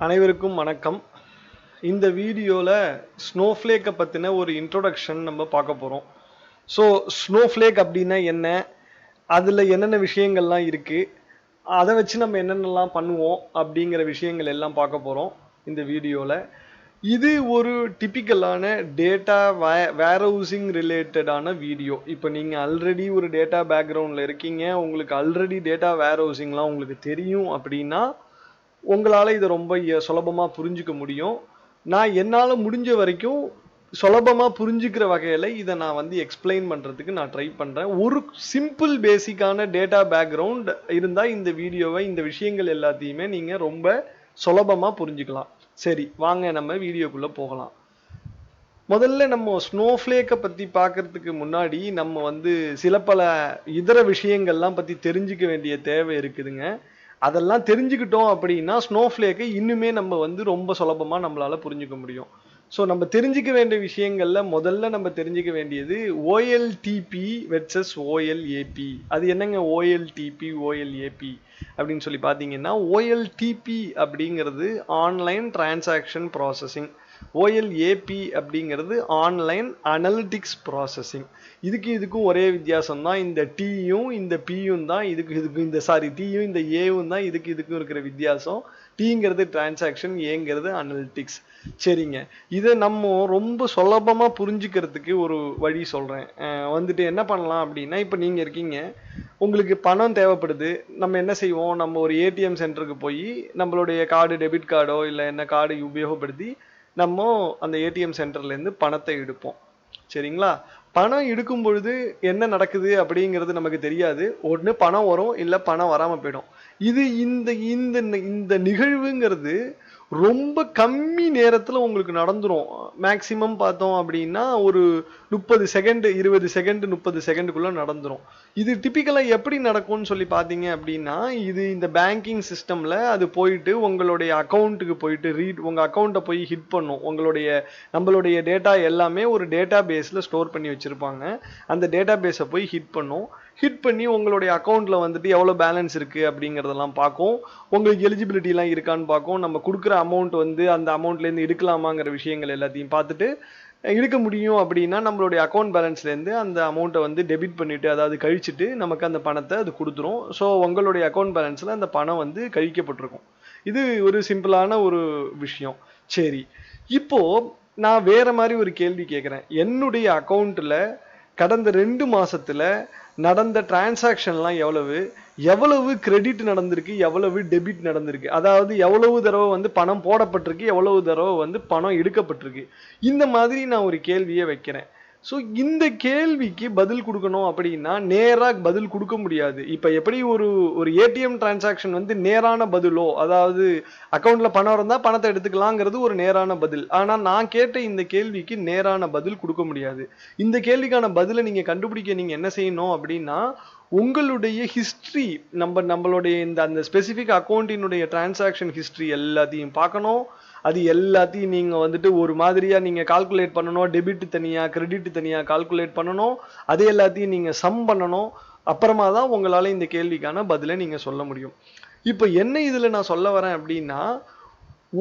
அனைவருக்கும் வணக்கம். இந்த வீடியோல ஸ்னோஃப்ளேக்கை பத்தின ஒரு இன்ட்ரோடக்ஷன் நம்ம பார்க்க போறோம். ஸோ ஸ்னோஃப்ளேக் அப்படின்னா என்ன, அதுல என்னென்ன விஷயங்கள்லாம் இருக்கு, அதை வச்சு நம்ம என்னென்னலாம் பண்ணுவோம் அப்படிங்கிற விஷயங்கள் எல்லாம் பார்க்க போறோம் இந்த வீடியோல. இது ஒரு டிபிக்கலான டேட்டா வேர்ஹவுசிங் ரிலேட்டடான வீடியோ. இப்போ நீங்க ஆல்ரெடி ஒரு டேட்டா பேக்ரவுண்ட்ல இருக்கீங்க, உங்களுக்கு ஆல்ரெடி டேட்டா வேர்ஹவுசிங்லாம் உங்களுக்கு தெரியும் அப்படின்னா உங்களால் இதை ரொம்ப சுலபமாக புரிஞ்சுக்க முடியும். நான் என்னால் முடிஞ்ச வரைக்கும் சுலபமாக புரிஞ்சுக்கிற வகையில் இதை நான் வந்து எக்ஸ்பிளைன் பண்ணுறதுக்கு நான் ட்ரை பண்ணுறேன். ஒரு சிம்பிள் பேசிக்கான டேட்டா பேக்ரவுண்ட் இருந்தால் இந்த வீடியோவை, இந்த விஷயங்கள் எல்லாத்தையுமே நீங்கள் ரொம்ப சுலபமாக புரிஞ்சுக்கலாம். சரி, வாங்க நம்ம வீடியோக்குள்ளே போகலாம். முதல்ல நம்ம ஸ்னோஃப்ளேக்கை பற்றி பார்க்கறதுக்கு முன்னாடி நம்ம வந்து சில பல இதர விஷயங்கள்லாம் பற்றி தெரிஞ்சுக்க வேண்டிய தேவை இருக்குதுங்க. அதெல்லாம் தெரிஞ்சுக்கிட்டோம் அப்படின்னா ஸ்னோஃப்ளேக்கை இன்னுமே நம்ம வந்து ரொம்ப சுலபமாக நம்மளால புரிஞ்சுக்க முடியும். ஸோ நம்ம தெரிஞ்சுக்க வேண்டிய விஷயங்கள்ல முதல்ல நம்ம தெரிஞ்சுக்க வேண்டியது ஓஎல்டிபி வெர்சஸ் ஓஎல்ஏபி. அது என்னங்க ஓஎல்டிபி ஓஎல்ஏபி அப்படின்னு சொல்லி பார்த்தீங்கன்னா, ஓஎல்டிபி அப்படிங்கிறது ஆன்லைன் டிரான்சாக்ஷன் ப்ராசஸிங், ஓஎல்ஏபி அப்படிங்கிறது ஆன்லைன் அனலிட்டிக்ஸ் ப்ராசஸிங். இதுக்கும் ஒரே வித்தியாசம் தான். இந்த டீயும் இந்த பியும் தான் இதுக்கு இந்த டீயும் இந்த ஏவும் தான் இதுக்கும் இருக்கிற வித்தியாசம். டீங்கிறது டிரான்சாக்ஷன், ஏங்கிறது அனலிட்டிக்ஸ். சரிங்க, இதை நம்ம ரொம்ப சுலபமா புரிஞ்சுக்கிறதுக்கு ஒரு வழி சொல்றேன். வந்துட்டு என்ன பண்ணலாம் அப்படின்னா, இப்போ நீங்க இருக்கீங்க, உங்களுக்கு பணம் தேவைப்படுது. நம்ம என்ன செய்வோம், நம்ம ஒரு ஏடிஎம் சென்டருக்கு போய் நம்மளுடைய கார்டு, டெபிட் கார்டோ இல்லை என்ன கார்டு உபயோகப்படுத்தி நம்ம அந்த ஏடிஎம் சென்டர்ல இருந்து பணத்தை எடுப்போம். சரிங்களா? பணம் எடுக்கும் பொழுது என்ன நடக்குது அப்படிங்கிறது நமக்கு தெரியாது. ஒன்று பணம் வரும், இல்லை பணம் வராம போயிடும். இது இந்த இந்த இந்த நிகழ்வுங்கிறது ரொம்ப கம்மி நேரத்துல உங்களுக்கு நடந்துரும். மேக்சிமம் பார்த்தோம் அப்படின்னா ஒரு 30 செகண்ட், 20 செகண்ட், 30 செகண்டுக்குள்ள நடந்துரும். இது டிபிக்கலா எப்படி நடக்கும்னு சொல்லி பார்த்தீங்க அப்படின்னா, இது இந்த பேங்கிங் சிஸ்டம்ல அது போயிட்டு உங்களுடைய அக்கௌண்ட்டுக்கு போயிட்டு உங்க அக்கௌண்ட்டை போய் ஹிட் பண்ணும். நம்மளுடைய டேட்டா எல்லாமே ஒரு டேட்டா பேஸ்ல ஸ்டோர் பண்ணி வச்சிருப்பாங்க. அந்த டேட்டா பேஸை போய் ஹிட் பண்ணும். ஹிட் பண்ணி உங்களுடைய அக்கௌண்ட்ல வந்துட்டு எவ்வளோ பேலன்ஸ் இருக்கு அப்படிங்கிறதெல்லாம் பார்க்கும். உங்களுக்கு எலிஜிபிலிட்டிலாம் இருக்கான்னு பார்க்கும். நம்ம கொடுக்குற அமௌண்ட் வந்து அந்த அமௌண்ட்லேருந்து எடுக்கலாமாங்கிற விஷயங்கள் எல்லாத்தையும் பார்த்துட்டு, எடுக்க முடியும் அப்படின்னா நம்மளுடைய அக்கௌண்ட் பேலன்ஸ்லேருந்து அந்த அமௌண்ட்டை வந்து டெபிட் பண்ணிட்டு, அதாவது கழிச்சிட்டு நமக்கு அந்த பணத்தை அது கொடுத்துரும். ஸோ உங்களுடைய அக்கௌண்ட் பேலன்ஸில் அந்த பணம் வந்து கழிக்கப்பட்டிருக்கும். இது ஒரு சிம்பிளான ஒரு விஷயம். சரி, இப்போ நான் வேற மாதிரி ஒரு கேள்வி கேட்குறேன். என்னுடைய அக்கௌண்ட்டில் கடந்த 2 மாசத்துல நடந்த டிரான்சாக்ஷன்லாம் எவ்வளவு கிரெடிட் நடந்திருக்கு, எவ்வளவு டெபிட் நடந்திருக்கு, அதாவது எவ்வளவு தடவை வந்து பணம் போடப்பட்டிருக்கு, எவ்வளவு தடவை வந்து பணம் எடுக்கப்பட்டிருக்கு. இந்த மாதிரி நான் ஒரு கேள்வியை வைக்கிறேன். ஸோ இந்த கேள்விக்கு பதில் கொடுக்கணும் அப்படின்னா நேராக பதில் கொடுக்க முடியாது. இப்போ எப்படி ஒரு ஏடிஎம் டிரான்சாக்ஷன் வந்து நேரான பதிலோ, அதாவது அக்கௌண்ட்ல பணம் இருந்தால் பணத்தை எடுத்துக்கலாங்கிறது ஒரு நேரான பதில். ஆனால் நான் கேட்ட இந்த கேள்விக்கு நேரான பதில் கொடுக்க முடியாது. இந்த கேள்விக்கான பதிலை நீங்கள் கண்டுபிடிக்க நீங்கள் என்ன செய்யணும் அப்படின்னா, உங்களுடைய ஹிஸ்ட்ரி, நம்மளுடைய அந்த ஸ்பெசிஃபிக் அக்கௌண்ட்டினுடைய டிரான்சாக்ஷன் ஹிஸ்ட்ரி எல்லாத்தையும் பார்க்கணும். அது எல்லாத்தையும் நீங்க வந்துட்டு ஒரு மாதிரியா நீங்க கால்குலேட் பண்ணணும். டெபிட் தனியா, கிரெடிட் தனியா கால்குலேட் பண்ணணும். அது எல்லாத்தையும் நீங்க சம் பண்ணணும். அப்புறமா தான் உங்களால இந்த கேள்விக்கான பதிலை நீங்க சொல்ல முடியும். இப்போ என்ன இதுல நான் சொல்ல வரேன் அப்படின்னா,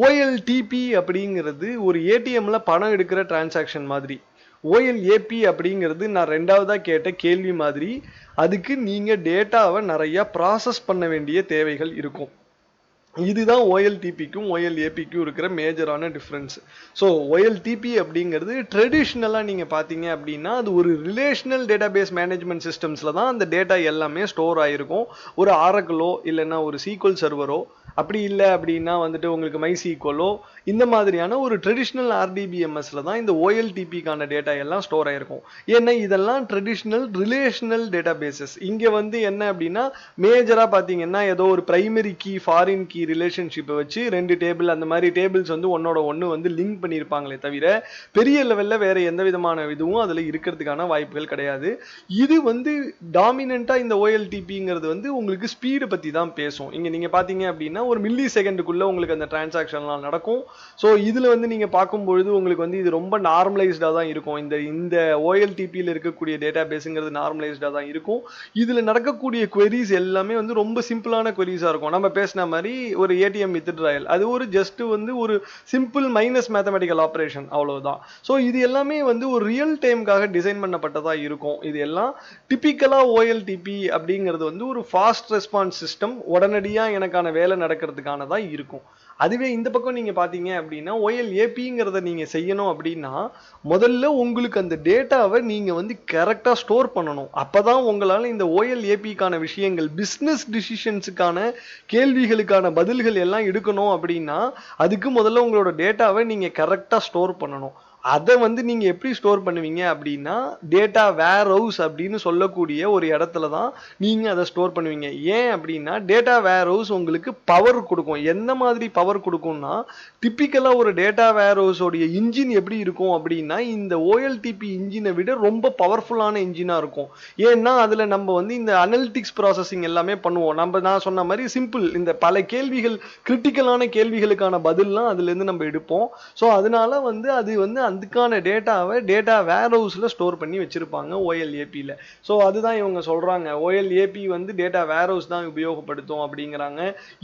ஓஎல்டிபி அப்படிங்கிறது ஒரு ஏடிஎம்ல பணம் எடுக்கிற டிரான்சாக்ஷன் மாதிரி. ஓஎல்ஏபி அப்படிங்கிறது நான் ரெண்டாவதா கேட்ட கேள்வி மாதிரி. அதுக்கு நீங்க டேட்டாவை நிறைய ப்ராசஸ் பண்ண வேண்டிய தேவைகள் இருக்கும். இதுதான் ஓஎல்டிபிக்கும் ஓஎல்ஏபிக்கும் இருக்கிற மேஜரான டிஃப்ரென்ஸ். ஸோ ஓஎல்டிபி அப்படிங்கிறது ட்ரெடிஷ்னலாக நீங்கள் பார்த்தீங்க அப்படின்னா அது ஒரு ரிலேஷனல் டேட்டாபேஸ் மேனேஜ்மெண்ட் சிஸ்டம்ஸில் தான் அந்த டேட்டா எல்லாமே ஸ்டோர் ஆகிருக்கும். ஒரு ஆரக்கிளோ இல்லைன்னா ஒரு சீக்வல் சர்வரோ, அப்படி இல்லை அப்படின்னா வந்துட்டு உங்களுக்கு மைசீக்வலோ, இந்த மாதிரியான ஒரு ட்ரெடிஷ்னல் ஆர்டிபிஎம்எஸ்ல தான் இந்த ஓஎல்டிபிக்கான டேட்டா எல்லாம் ஸ்டோர் ஆயிருக்கும். ஏன்னா இதெல்லாம் ட்ரெடிஷ்னல் ரிலேஷனல் டேட்டாபேசஸ். இங்கே வந்து என்ன அப்படின்னா மேஜராக பார்த்தீங்கன்னா ஏதோ ஒரு பிரைமரி கீ, ஃபாரின் கீ ரிலேஷன்ஷிப்பை வச்சு 2 டேபிள் அந்த மாதிரி டேபிள்ஸ் வந்து ஒன்னோட ஒன்று வந்து லிங்க் பண்ணியிருப்பாங்களே தவிர பெரிய லெவலில் வேற எந்த விதமான இதுவும் அதில் இருக்கிறதுக்கான வாய்ப்புகள் கிடையாது. இது வந்து டாமினண்ட்டாக இந்த ஓஎல்டிபிங்கிறது வந்து உங்களுக்கு ஸ்பீடை பற்றி தான் பேசும். இங்கே நீங்கள் பார்த்தீங்க அப்படின்னா ஒரு மில்லி செகண்டுக்குள்ள உங்களுக்கு அந்த டிரான்சாக்ஷன்லாம் நடக்கும். ஸோ இதில் வந்து நீங்கள் பார்க்கும்பொழுது உங்களுக்கு வந்து இது ரொம்ப நார்மலைஸ்டாக தான் இருக்கும். இந்த ஓஎல்டிபியில் இருக்கக்கூடிய டேட்டா பேஸுங்கிறது நார்மலைஸ்டாக தான் இருக்கும். இதில் நடக்கக்கூடிய queries எல்லாமே வந்து ரொம்ப சிம்பிளான queries-ஆ இருக்கும். நம்ம பேசின மாதிரி ஒரு ஏடிஎம் வித்ட்ராயல், அது ஒரு ஜஸ்ட் வந்து ஒரு சிம்பிள் மைனஸ் மேத்தமெட்டிக்கல் ஆப்ரேஷன், அவ்வளவுதான். ஸோ இது எல்லாமே வந்து ஒரு ரியல் டைம்காக டிசைன் பண்ணப்பட்டதா இருக்கும். இது எல்லாம் டிபிக்கலா ஓஎல்டிபி அப்படிங்கிறது வந்து ஒரு ஃபாஸ்ட் ரெஸ்பான்ஸ் சிஸ்டம், உடனடியா எனக்கான வேலை நடக்கிறதுக்கானதா இருக்கும். அதுவே இந்த பக்கம் நீங்க பாத்தீங்க அப்படின்னா OLAPங்கிறத நீங்க செய்யணும் அப்படின்னா முதல்ல உங்களுக்கு அந்த டேட்டாவை நீங்க வந்து கரெக்டா ஸ்டோர் பண்ணணும். அப்பதான் உங்களால இந்த OLAPக்கான விஷயங்கள், பிசினஸ் டிசிஷன்ஸுக்கான கேள்விகளுக்கான பதில்கள் எல்லாம் எடுக்கணும் அப்படின்னா அதுக்கு முதல்ல உங்களோட டேட்டாவை நீங்க கரெக்டா ஸ்டோர் பண்ணணும். அதை வந்து நீங்க எப்படி ஸ்டோர் பண்ணுவீங்க அப்படின்னா டேட்டா வேர் ஹவுஸ் அப்படின்னு சொல்லக்கூடிய ஒரு இடத்துல தான் நீங்க அதை ஸ்டோர் பண்ணுவீங்க. ஏன் அப்படின்னா டேட்டா வேர் ஹவுஸ் உங்களுக்கு பவர் கொடுக்கும். என்ன மாதிரி பவர் கொடுக்கும்னா, டிப்பிக்கலா ஒரு டேட்டா வேர் ஹவுஸ் உடைய இன்ஜின் எப்படி இருக்கும் அப்படின்னா இந்த OLTP இன்ஜினை விட ரொம்ப பவர்ஃபுல்லான இன்ஜினா இருக்கும். ஏன்னா அதுல நம்ம வந்து இந்த அனலிட்டிக்ஸ் ப்ராசஸிங் எல்லாமே பண்ணுவோம். நான் சொன்ன மாதிரி சிம்பிள், இந்த பல கேள்விகள், கிரிட்டிக்கலான கேள்விகளுக்கான பதில்லாம் அதுல இருந்து நம்ம எடுப்போம். ஸோ அதனால வந்து அது வந்து அதுக்கான டேட்டாவை டேட்டா வேர் ஹவுஸ்ல ஸ்டோர் பண்ணி வச்சிருப்பாங்க OLAPல. ஸோ அதுதான் இவங்க சொல்றாங்க, OLAP வந்து டேட்டா வேர் ஹவுஸ் தான் உபயோகப்படுத்தும் அப்படிங்கிறாங்க.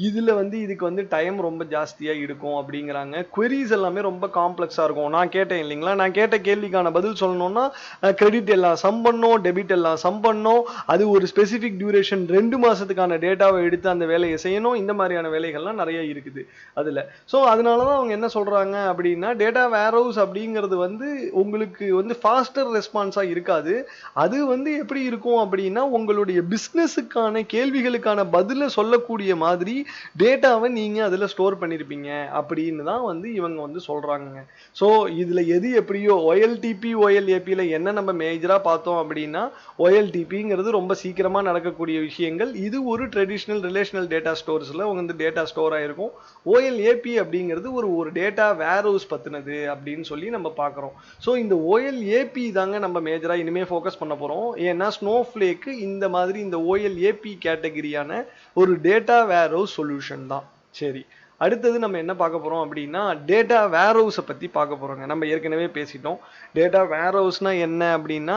இதுல வந்து இதுக்கு வந்து டைம் ரொம்ப ஜாஸ்தியா இருக்கும் அப்படிங்கிறாங்க. queries எல்லாமே ரொம்ப காம்ப்ளெக்ஸா இருக்கும். நான் கேட்டேன் இல்லைங்களா, நான் கேட்ட கேள்விக்கான பதில் சொல்லணும்னா கிரெடிட் எல்லாம் சம் பண்ணோம், டெபிட் எல்லாம் சம் பண்ணோம், அது ஒரு ஸ்பெசிபிக் டியூரேஷன் 2 மாசத்துக்கான டேட்டாவை எடுத்து அந்த வேலையை செய்யணும். இந்த மாதிரியான வேலைகள்லாம் நிறைய இருக்குது அதுல. ஸோ அதனாலதான் அவங்க என்ன சொல்றாங்க அப்படின்னா டேட்டா வேர் ஹவுஸ் அப்படிங்கிறது வந்து உங்களுக்கு வந்து ஃபாஸ்டர் ரெஸ்பான்ஸா இருக்காது. அது வந்து எப்படி இருக்கும் அப்படின்னா உங்களுடைய பிசினஸுக்கான கேள்விகளுக்கான பதில சொல்லக்கூடிய மாதிரி டேட்டாவை நீங்க அதுல ஸ்டோர் பண்ணிருப்பீங்க அப்படின்னு தான் வந்து இவங்க வந்து சொல்றாங்க. ஸோ இதுல எது எப்படியோ OLTP OLAPல என்ன நம்ம மேஜரா பார்த்தோம் அப்படின்னா OLTPங்கிறது ரொம்ப சீக்கிரமா நடக்கக்கூடிய விஷயங்கள். இது ஒரு ட்ரெடிஷனல் ரிலேஷனல் டேட்டா ஸ்டோர்ஸ்ல வந்து டேட்டா ஸ்டோர் ஆயிருக்கும். OLAP அப்படிங்கிறது ஒரு டேட்டா வேர் ஹவுஸ் பத்தினது அப்படின்னு சொல்லி நம்ம பார்க்குறோம். ஸோ இந்த OLAP தாங்க நம்ம மேஜரா இனிமே ஃபோக்கஸ் பண்ண போறோம். ஏன்னா ஸ்னோஃப்ளேக்கு இந்த மாதிரி இந்த OLAP கேட்டகரியான ஒரு டேட்டா வேர் ஹவுஸ் சொல்யூஷன் தான். சரி, அடுத்தது நம்ம என்ன பார்க்க போறோம் அப்படின்னா டேட்டா வேர் ஹவுஸை பத்தி பார்க்க போறோங்க. நம்ம ஏற்கனவே பேசிட்டோம். டேட்டா வேர் ஹவுஸ்னா என்ன அப்படின்னா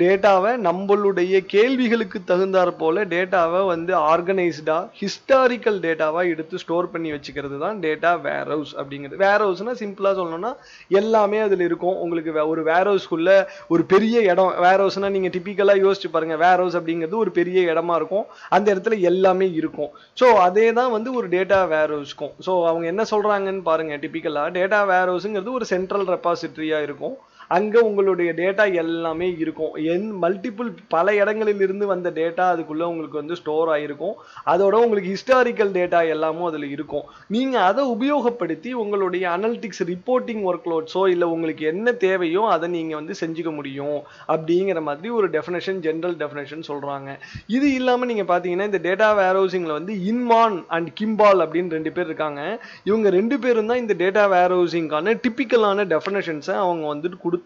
டேட்டாவை நம்மளுடைய கேள்விகளுக்கு தகுந்தாற் போல டேட்டாவை வந்து ஆர்கனைஸ்டா ஹிஸ்டாரிக்கல் டேட்டாவா எடுத்து ஸ்டோர் பண்ணி வச்சுக்கிறது தான் டேட்டா வேர் ஹவுஸ் அப்படிங்கிறது. வேர் ஹவுஸ்னா சிம்பிளா சொல்லணும்னா எல்லாமே அதுல இருக்கும். உங்களுக்கு ஒரு வேர் ஹவுஸ்க்குள்ள ஒரு பெரிய இடம், வேர் ஹவுஸ்னா நீங்க டிபிக்கலா யோசிச்சு பாருங்க, வேர் ஹவுஸ் அப்படிங்கிறது ஒரு பெரிய இடமா இருக்கும், அந்த இடத்துல எல்லாமே இருக்கும். ஸோ அதே தான் வந்து ஒரு டேட்டா வேர் ஹவுஸ்க்கும். ஸோ அவங்க என்ன சொல்றாங்கன்னு பாருங்க, டிபிக்கலா டேட்டா வேர் ஹவுஸ்ங்கிறது ஒரு சென்ட்ரல் ரெபாசிட்டரியா இருக்கும். அங்க உங்களுடைய டேட்டா எல்லாமே இருக்கும். மல்டிபிள் பல இடங்களில் இருந்து வந்த டேட்டா அதுக்குள்ள உங்களுக்கு வந்து ஸ்டோர் ஆயிருக்கும். அதோட உங்களுக்கு ஹிஸ்டாரிக்கல் டேட்டா எல்லாமும் அதுல இருக்கும். நீங்க அதை உபயோகப்படுத்தி உங்களுடைய அனலிட்டிக்ஸ் ரிப்போர்ட்டிங் ஒர்க் லோட்ஸோ இல்ல உங்களுக்கு என்ன தேவையோ அதை நீங்க வந்து செஞ்சுக்க முடியும் அப்படிங்கிற மாதிரி ஒரு டெஃபினேஷன், ஜெனரல் டெஃபினேஷன் சொல்றாங்க. இது இல்லாம நீங்க பாத்தீங்கன்னா இந்த டேட்டா வேர் ஹவுசிங்ல வந்து இன்மான் அண்ட் கிம்பால் அப்படின்னு 2 பேர் இருக்காங்க. இவங்க 2 பேரும் தான் இந்த டேட்டா வேர் ஹவுசிங்கான டிபிக்கலான டெஃபினேஷன்ஸை அவங்க வந்துட்டு கொடுத்தாங்க.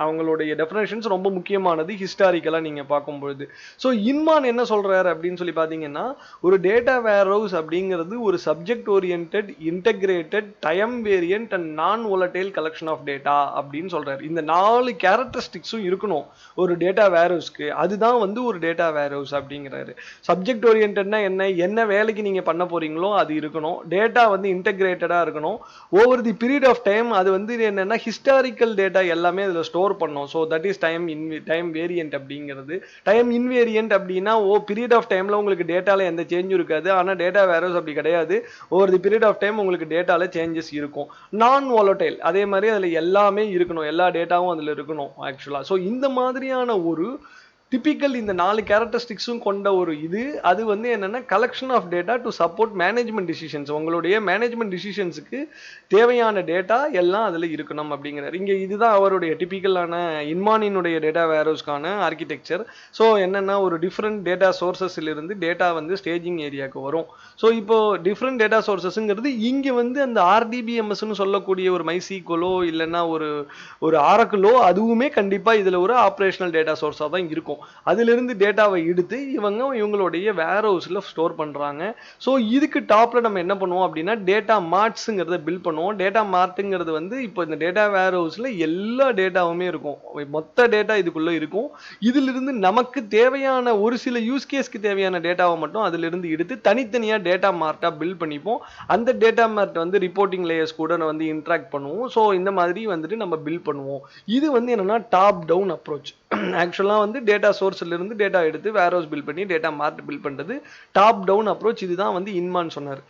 அவங்களுடைய டெஃபினேஷன்ஸ் ரொம்ப முக்கியமானது ஹிஸ்டாரிக்கலா நீங்க பார்க்கும்போது. ஸோ இன்மான் என்ன சொல்றாரு அப்படின்னு சொல்லி பாத்தீங்கன்னா ஒரு டேட்டா வேர் ஹவுஸ் அப்படிங்கிறது ஒரு subject oriented, integrated, time variant and நான் வோலடைல் கலெக்ஷன் ஆஃப் டேட்டா அப்படின்னு சொல்றாரு. இந்த 4 கேரக்டரிஸ்டிக்ஸும் இருக்கணும் ஒரு டேட்டா வேர் ஹவுஸ்க்கு. அதுதான் வந்து ஒரு டேட்டா வேர் ஹவுஸ் அப்படிங்கிறாரு. சப்ஜெக்ட் ஓரியன்டட்னா என்ன வேலைக்கு நீங்க பண்ண போறீங்களோ அது இருக்கணும். டேட்டா வந்து இன்டகிரேட்டடா இருக்கணும். Over the period of time அது வந்து என்னன்னா ஹிஸ்டாரிக்கல் டேட்டா எல்லாமே அதுல ஸ்டோர் பண்ணும். So that is time variant அப்படிங்கிறது. டைம் இன்வேரியன்ட் அப்படின்னா பீரியட் ஆஃப் டைம்ல உங்களுக்கு டேட்டால எந்த சேஞ்சும் இருக்காது. ஆனா டேட்டா வேர் ஹவுஸ் அப்படி கிடையாது. Over the period of time உங்களுக்கு டேட்டால சேஞ்சஸ் இருக்கும். நான் வாலடைல் அதே மாதிரி அதுல எல்லாமே இருக்கணும், எல்லா டேட்டாவும் அதுல இருக்கணும் ஆக்சுவலா. ஸோ இந்த மாதிரியான ஒரு டிபிக்கல் இந்த 4 கேரக்டரிஸ்டிக்ஸும் கொண்ட ஒரு அது வந்து என்னன்னா collection of data to support management decisions. உங்களுடைய மேனேஜ்மெண்ட் டிசிஷன்ஸுக்கு தேவையான டேட்டா எல்லாம் அதுல இருக்கணும் அப்படிங்கிறார். இங்க இதுதான் அவருடைய டிபிக்கலான இன்மானினுடைய டேட்டா வேர் ஹவுஸ்க்கான ஆர்கிடெக்சர். ஸோ என்னன்னா ஒரு டிஃப்ரெண்ட் டேட்டா சோர்சஸ்ல இருந்து டேட்டா வந்து ஸ்டேஜிங் ஏரியாவுக்கு வரும். ஸோ இப்போ டிஃப்ரெண்ட் டேட்டா சோர்சஸ்ங்கிறது இங்க வந்து அந்த RDBMSன்னு சொல்லக்கூடிய ஒரு மைசீக்வலோ இல்லைன்னா ஒரு ஆரக்கிளோ அதுவுமே கண்டிப்பா இதுல ஒரு ஆப்ரேஷனல் டேட்டா சோர்ஸா தான் இருக்கும். அதிலிருந்து டேட்டாவை எடுத்து இவங்களுடைய வேர் ஹவுஸ்ல ஸ்டோர் பண்றாங்க. ஸோ இதுக்கு டாப்ல நம்ம என்ன பண்ணுவோம் அப்படின்னா டேட்டா மார்ட்ஸுங்கிறத பில்ட் பண்ணுவோம். டேட்டா மார்ட்டுங்கிறது வந்து இப்போ இந்த டேட்டா வேர் ஹவுஸ்ல எல்லா டேட்டாவுமே இருக்கும், மொத்த டேட்டா இதுக்குள்ள இருக்கும். இதிலிருந்து நமக்கு தேவையான ஒரு சில யூஸ் கேஸ்க்கு தேவையான டேட்டாவை மட்டும் அதிலிருந்து எடுத்து தனித்தனியா டேட்டா மார்ட்டா பில்ட் பண்ணிப்போம். அந்த டேட்டா மார்ட் வந்து ரிப்போர்ட்டிங் லேயர்ஸ் கூட வந்து இன்ட்ராக்ட் பண்ணுவோம். ஸோ இந்த மாதிரி வந்துட்டு நம்ம பில்ட் பண்ணுவோம். இது வந்து என்னன்னா டாப் டவுன் அப்ரோச். ஆக்சுவலா வந்து டேட்டா சோர்ஸ்ல இருந்து டேட்டா எடுத்து வேர் ஹவுஸ் பில்ட் பண்ணி டேட்டா மார்ட் பில்ட் பண்றது டாப் டவுன் அப்ரோச். இதுதான் வந்து இன்மான் சொன்னார்.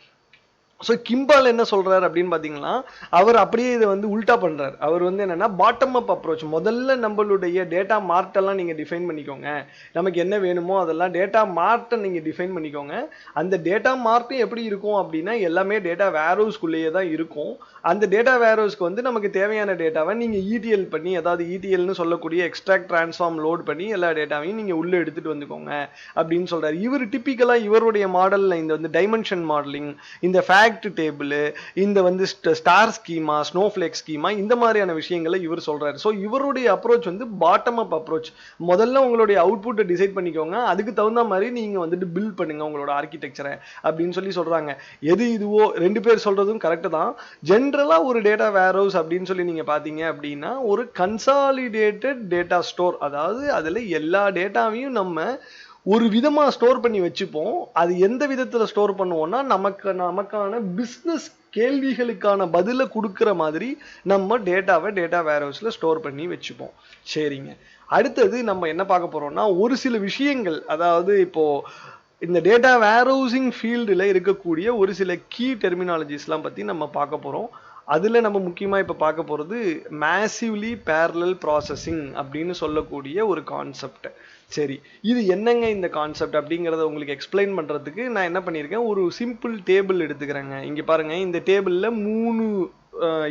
ஸோ கிம்பால் என்ன சொல்றாரு அப்படின்னு பாத்தீங்கன்னா அவர் அப்படியே இதை வந்து உல்டா பண்றாரு. அவர் வந்து என்னன்னா பாட்டம் அப் அப்ரோச். முதல்ல நம்மளுடைய டேட்டா மார்ட் எல்லாம் நீங்க டிஃபைன் பண்ணிக்கோங்க. நமக்கு என்ன வேணுமோ அதெல்லாம் டேட்டா மார்ட்டை நீங்க டிஃபைன் பண்ணிக்கோங்க. அந்த டேட்டா மார்ட்டும் எப்படி இருக்கும் அப்படின்னா எல்லாமே டேட்டா வேர் ஹவுஸ்க்குள்ளேயே தான் இருக்கும். அந்த டேட்டா வேர் ஹவுஸ்க்கு வந்து நமக்கு தேவையான டேட்டாவை நீங்க ETL பண்ணி, அதாவது ETLனு சொல்லக்கூடிய எக்ஸ்ட்ராக்ட் டிரான்ஸ்ஃபார்ம் லோட் பண்ணி எல்லா டேட்டாவையும் நீங்க உள்ள எடுத்துட்டு வந்துக்கோங்க அப்படின்னு சொல்றாரு. இவர் டிபிக்கலா இவருடைய மாடல்ல இந்த வந்து டைமென்ஷன் மாடலிங், இந்த ஃபேக்ட் டேபிள், இந்த வந்து ஸ்டார் ஸ்கீமா, ஸ்னோஃப்ளேக் ஸ்கீமா, இந்த மாதிரியான விஷயங்களை இவர் சொல்றாரு. ஸோ இவருடைய அப்ரோச் வந்து பாட்டம் அப் அப்ரோச். முதல்ல உங்களுடைய அவுட்புட்டை டிசைட் பண்ணிக்கோங்க, அதுக்கு தகுந்த மாதிரி நீங்க வந்துட்டு பில்ட் பண்ணுங்க உங்களோட ஆர்கிடெக்சரை அப்படின்னு சொல்றாங்க. எது இதுவோ ரெண்டு பேர் சொல்றதும் கரெக்ட் தான். ஜென்ரலா ஒரு டேட்டா வேர் ஹவுஸ் அப்படின்னு சொல்லி நீங்க பாத்தீங்க அப்படின்னா ஒரு கன்சாலிடேட்டட் டேட்டா ஸ்டோர், அதாவது அதுல எல்லா டேட்டாவையும் நம்ம ஒரு விதமா ஸ்டோர் பண்ணி வச்சுப்போம். அது எந்த விதத்துல ஸ்டோர் பண்ணுவோம்னா நமக்கான பிசினஸ் கேள்விகளுக்கான பதில கொடுக்கிற மாதிரி நம்ம டேட்டாவை டேட்டா வேர் ஹவுஸ்ல ஸ்டோர் பண்ணி வச்சுப்போம். சரிங்க, அடுத்தது நம்ம என்ன பார்க்க போறோம்னா ஒரு சில விஷயங்கள், அதாவது இப்போ இந்த டேட்டா வேர் ஹவுசிங் ஃபீல்டில் இருக்கக்கூடிய ஒரு சில கீ டெர்மினாலஜிஸ்லாம் பற்றி நம்ம பார்க்க போகிறோம். அதில் நம்ம முக்கியமாக இப்போ பார்க்க போகிறது மேசிவ்லி பேரலல் ப்ராசஸிங் அப்படின்னு சொல்லக்கூடிய ஒரு கான்செப்ட். சரி, இது என்னங்க இந்த கான்செப்ட் அப்படிங்கிறத உங்களுக்கு எக்ஸ்பிளைன் பண்ணுறதுக்கு நான் என்ன பண்ணியிருக்கேன், ஒரு சிம்பிள் டேபிள் எடுத்துக்கிறேங்க. இங்கே பாருங்கள், இந்த டேபிளில் 3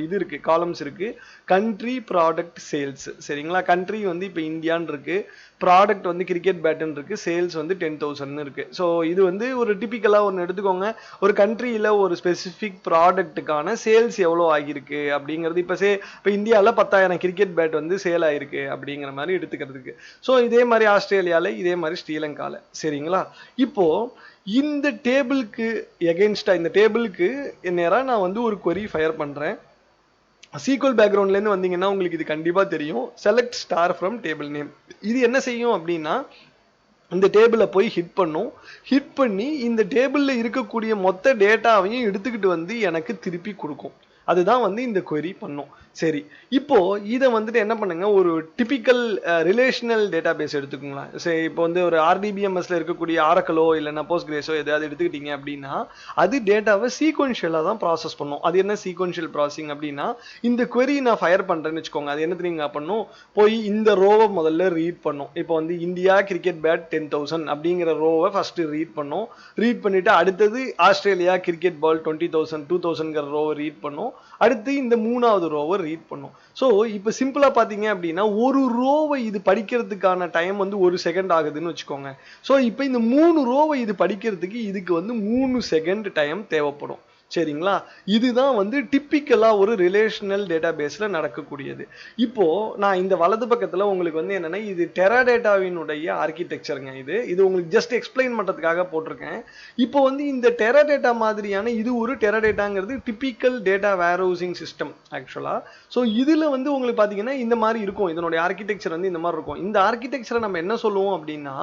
இது இருக்கு, காலம்ஸ் இருக்கு. Country, product, sales. சரிங்களா, கண்ட்ரி வந்து இப்போ இந்தியான்னு இருக்கு, ப்ராடக்ட் வந்து கிரிக்கெட் பேட்டுன்னு இருக்கு, சேல்ஸ் வந்து 10,000 இருக்கு. ஸோ இது வந்து ஒரு டிபிக்கலாக ஒன்று எடுத்துக்கோங்க. ஒரு கண்ட்ரியில் ஒரு ஸ்பெசிஃபிக் ப்ராடக்ட்டுக்கான சேல்ஸ் எவ்வளோ ஆகியிருக்கு அப்படிங்கிறது இப்போ இந்தியாவில் 10,000 கிரிக்கெட் பேட் வந்து சேல் ஆகிருக்கு அப்படிங்கிற மாதிரி எடுத்துக்கிறதுக்கு. ஸோ இதே மாதிரி ஆஸ்திரேலியாவில், இதே மாதிரி ஸ்ரீலங்காவில். சரிங்களா, இப்போ இந்த டேபிளுக்கு எகென்ஸ்டா, இந்த டேபிளுக்கு நேராக நான் வந்து ஒரு query ஃபயர் பண்ணுறேன். சீக்வல் பேக்ரவுண்ட்லேருந்து வந்தீங்கன்னா உங்களுக்கு இது கண்டிப்பாக தெரியும். Select star from table name. இது என்ன செய்யும் அப்படின்னா இந்த டேபிளை போய் ஹிட் பண்ணும். ஹிட் பண்ணி இந்த டேபிளில் இருக்கக்கூடிய மொத்த டேட்டாவையும் எடுத்துக்கிட்டு வந்து எனக்கு திருப்பி கொடுக்கும். அதுதான் வந்து இந்த query பண்ணும். சரி, இப்போ இதை வந்துட்டு என்ன பண்ணுங்க, ஒரு டிபிக்கல் ரிலேஷனல் டேட்டா பேஸ் எடுத்துக்கோங்களேன். சரி, இப்போ வந்து ஒரு RDBMSல இருக்கக்கூடிய ஆரக்கலோ இல்லைன்னா போஸ்ட்கிரேஸோ எதாவது எடுத்துக்கிட்டீங்க அப்படின்னா அது டேட்டாவை சீக்வென்ஷியலாக தான் ப்ராசஸ் பண்ணும். அது என்ன சீக்வென்ஷியல் ப்ராசஸிங் அப்படின்னா, இந்த query நான் ஃபயர் பண்ணுறேன்னு வச்சுக்கோங்க, அது என்ன தெரியுங்க பண்ணும், போய் இந்த ரோவை முதல்ல ரீட் பண்ணும். இப்போ வந்து இந்தியா கிரிக்கெட் பேட் 10,000 அப்படிங்கிற ரோவை ஃபர்ஸ்ட் ரீட் பண்ணும். ரீட் பண்ணிட்டு அடுத்தது ஆஸ்திரேலியா கிரிக்கெட் பால் 20,000 2,000ங்கிற ரோவை ரீட் பண்ணும். அடுத்து இந்த 3வது ரோவை ரீட் பண்ணும். ஸோ இப்போ சிம்பிளா பாத்தீங்க அப்படின்னா ஒரு ரோவை இது படிக்கிறதுக்கான டைம் வந்து 1 செகண்ட் ஆகுதுன்னு வச்சுக்கோங்க. ஸோ இப்போ இந்த 3 ரோவை இது படிக்கிறதுக்கு இதுக்கு வந்து 3 செகண்ட் டைம் தேவைப்படும். சரிங்களா, இதுதான் வந்து டிப்பிக்கலா ஒரு ரிலேஷனல் டேட்டா பேஸ்ல நடக்கக்கூடியது. இப்போ நான் இந்த வலது பக்கத்துல உங்களுக்கு வந்து என்னன்னா இது டெராடேட்டாவினுடைய ஆர்கிடெக்சருங்க. இது உங்களுக்கு ஜஸ்ட் எக்ஸ்பிளைன் பண்றதுக்காக போட்டிருக்கேன். இப்போ வந்து இந்த டெராடேட்டா மாதிரியான இது ஒரு டெராடேட்டாங்கிறது டிப்பிக்கல் டேட்டா வேர் ஹவுசிங் சிஸ்டம் ஆக்சுவலா. ஸோ இதுல வந்து உங்களுக்கு பாத்தீங்கன்னா இந்த மாதிரி இருக்கும், இதனுடைய ஆர்கிடெக்சர் வந்து இந்த மாதிரி இருக்கும். இந்த ஆர்கிடெக்சரை நம்ம என்ன சொல்லுவோம் அப்படின்னா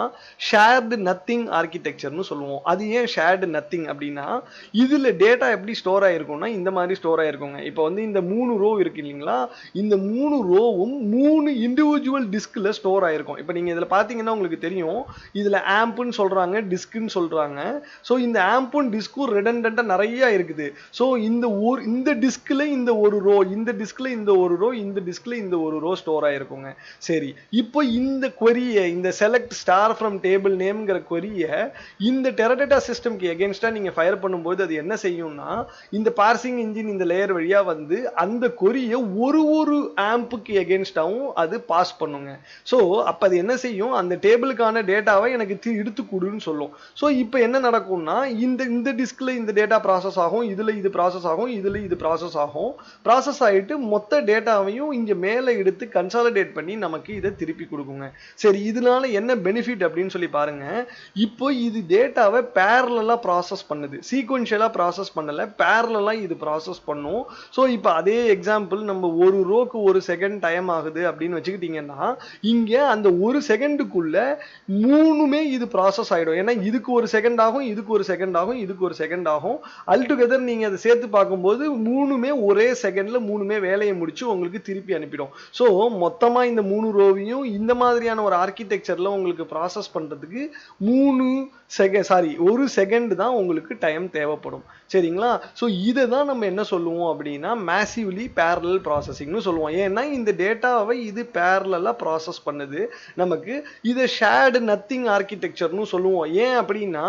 ஷேர்டு நத்திங் ஆர்கிடெக்சர்னு சொல்லுவோம். அது ஏன் ஷேர்டு நத்திங் அப்படின்னா இதுல டேட்டா எப்படி ஸ்டோர் ஆயிருக்கும்னா இந்த மாதிரி ஸ்டோர் ஆயிருக்குங்க. இப்போ வந்து இந்த 3 ரோ இருக்கு இல்லைங்களா, இந்த 3 ரோவும் 3 இண்டிவிஜுவல் டிஸ்க்ல ஸ்டோர் ஆயிருக்கும். இப்போ நீங்க இதுல பாத்தீங்கன்னா உங்களுக்கு தெரியும், இதுல ஆம்ப்னு சொல்றாங்க, டிஸ்க்னு சொல்றாங்க. ஸோ இந்த ஆம்பும் டிஸ்க்கும் ரெடண்டண்டா நிறைய இருக்குது. ஸோ இந்த டிஸ்க்ல இந்த ஒரு ரோ, இந்த டிஸ்க்ல இந்த ஒரு ரோ, இந்த டிஸ்க்ல இந்த ஒரு ரோ ஸ்டோர் ஆயிருக்குங்க. சரி, இப்போ இந்த query-யை, இந்த செலக்ட் ஸ்டார் ஃப்ரம் டேபிள் நேம்ங்கிற query-யை இந்த டெராடேட்டா சிஸ்டம்க்கு எகென்ஸ்டா நீங்க ஃபயர் பண்ணும்போது அது என்ன செய்யும்னா இந்த பார்சிங் இன்ஜின் இந்த லேயர் வழியா வந்து அந்த கொரியை ஒரு ஆம்புக்கு எகென்ஸ்டாவும் அது பாஸ் பண்ணுங்க. ஸோ அப்போ அது என்ன செய்யும், அந்த டேபிளுக்கான டேட்டாவை எனக்கு எடுத்து கொடுன்னு சொல்லும். ஸோ இப்போ என்ன நடக்கும்னா இந்த டிஸ்கில் இந்த டேட்டா ப்ராசஸ் ஆகும், இதில் இது ப்ராசஸ் ஆகும், இதில் இது ப்ராசஸ் ஆகும். ப்ராசஸ் ஆகிட்டு மொத்த டேட்டாவையும் இங்கே மேலே எடுத்து கன்சாலிடேட் பண்ணி நமக்கு இதை திருப்பி கொடுக்குங்க. சரி, இதனால என்ன பெனிஃபிட் அப்படின்னு சொல்லி பாருங்க. இப்போ இது டேட்டாவை பேரலா ப்ராசஸ் பண்ணுது, சீக்வென்ஷியலா ப்ராசஸ் பண்ணல, பேரலா இது ப்ராசஸ் பண்ணும். ஸோ இப்போ அதே எக்ஸாம்பிள், நம்ம ஒரு ரோக்கு 1 செகண்ட் டைம் ஆகுது அப்படின்னு வச்சுக்கிட்டீங்கன்னா இங்க அந்த 1 செகண்டுக்குள்ள 3மே இது ப்ராசஸ் ஆயிடும். ஏன்னா இதுக்கு 1 செகண்ட் ஆகும், இதுக்கு 1 செகண்ட் ஆகும், இதுக்கு 1 செகண்ட் ஆகும். அல்டுகெதர் நீங்க அதை சேர்த்து பார்க்கும்போது 3மே ஒரே செகண்ட்ல 3மே வேலையை முடிச்சு உங்களுக்கு திருப்பி அனுப்பிடும். ஸோ மொத்தமா இந்த 3 ரோவையும் இந்த மாதிரியான ஒரு ஆர்கிடெக்சர்ல உங்களுக்கு ப்ராசஸ் பண்றதுக்கு 1 செகண்ட் தான் உங்களுக்கு டைம் தேவைப்படும். சரிங்களா? ஸோ இதை தான் நம்ம என்ன சொல்லுவோம் அப்படின்னா மேசிவ்லி பேரலல் ப்ராசஸிங்னு சொல்லுவோம். ஏன்னா இந்த டேட்டாவை இது பேரலா ப்ராசஸ் பண்ணுது நமக்கு. இதை ஷேர்டு நத்திங் ஆர்கிடெக்சர்னு சொல்லுவோம். ஏன் அப்படின்னா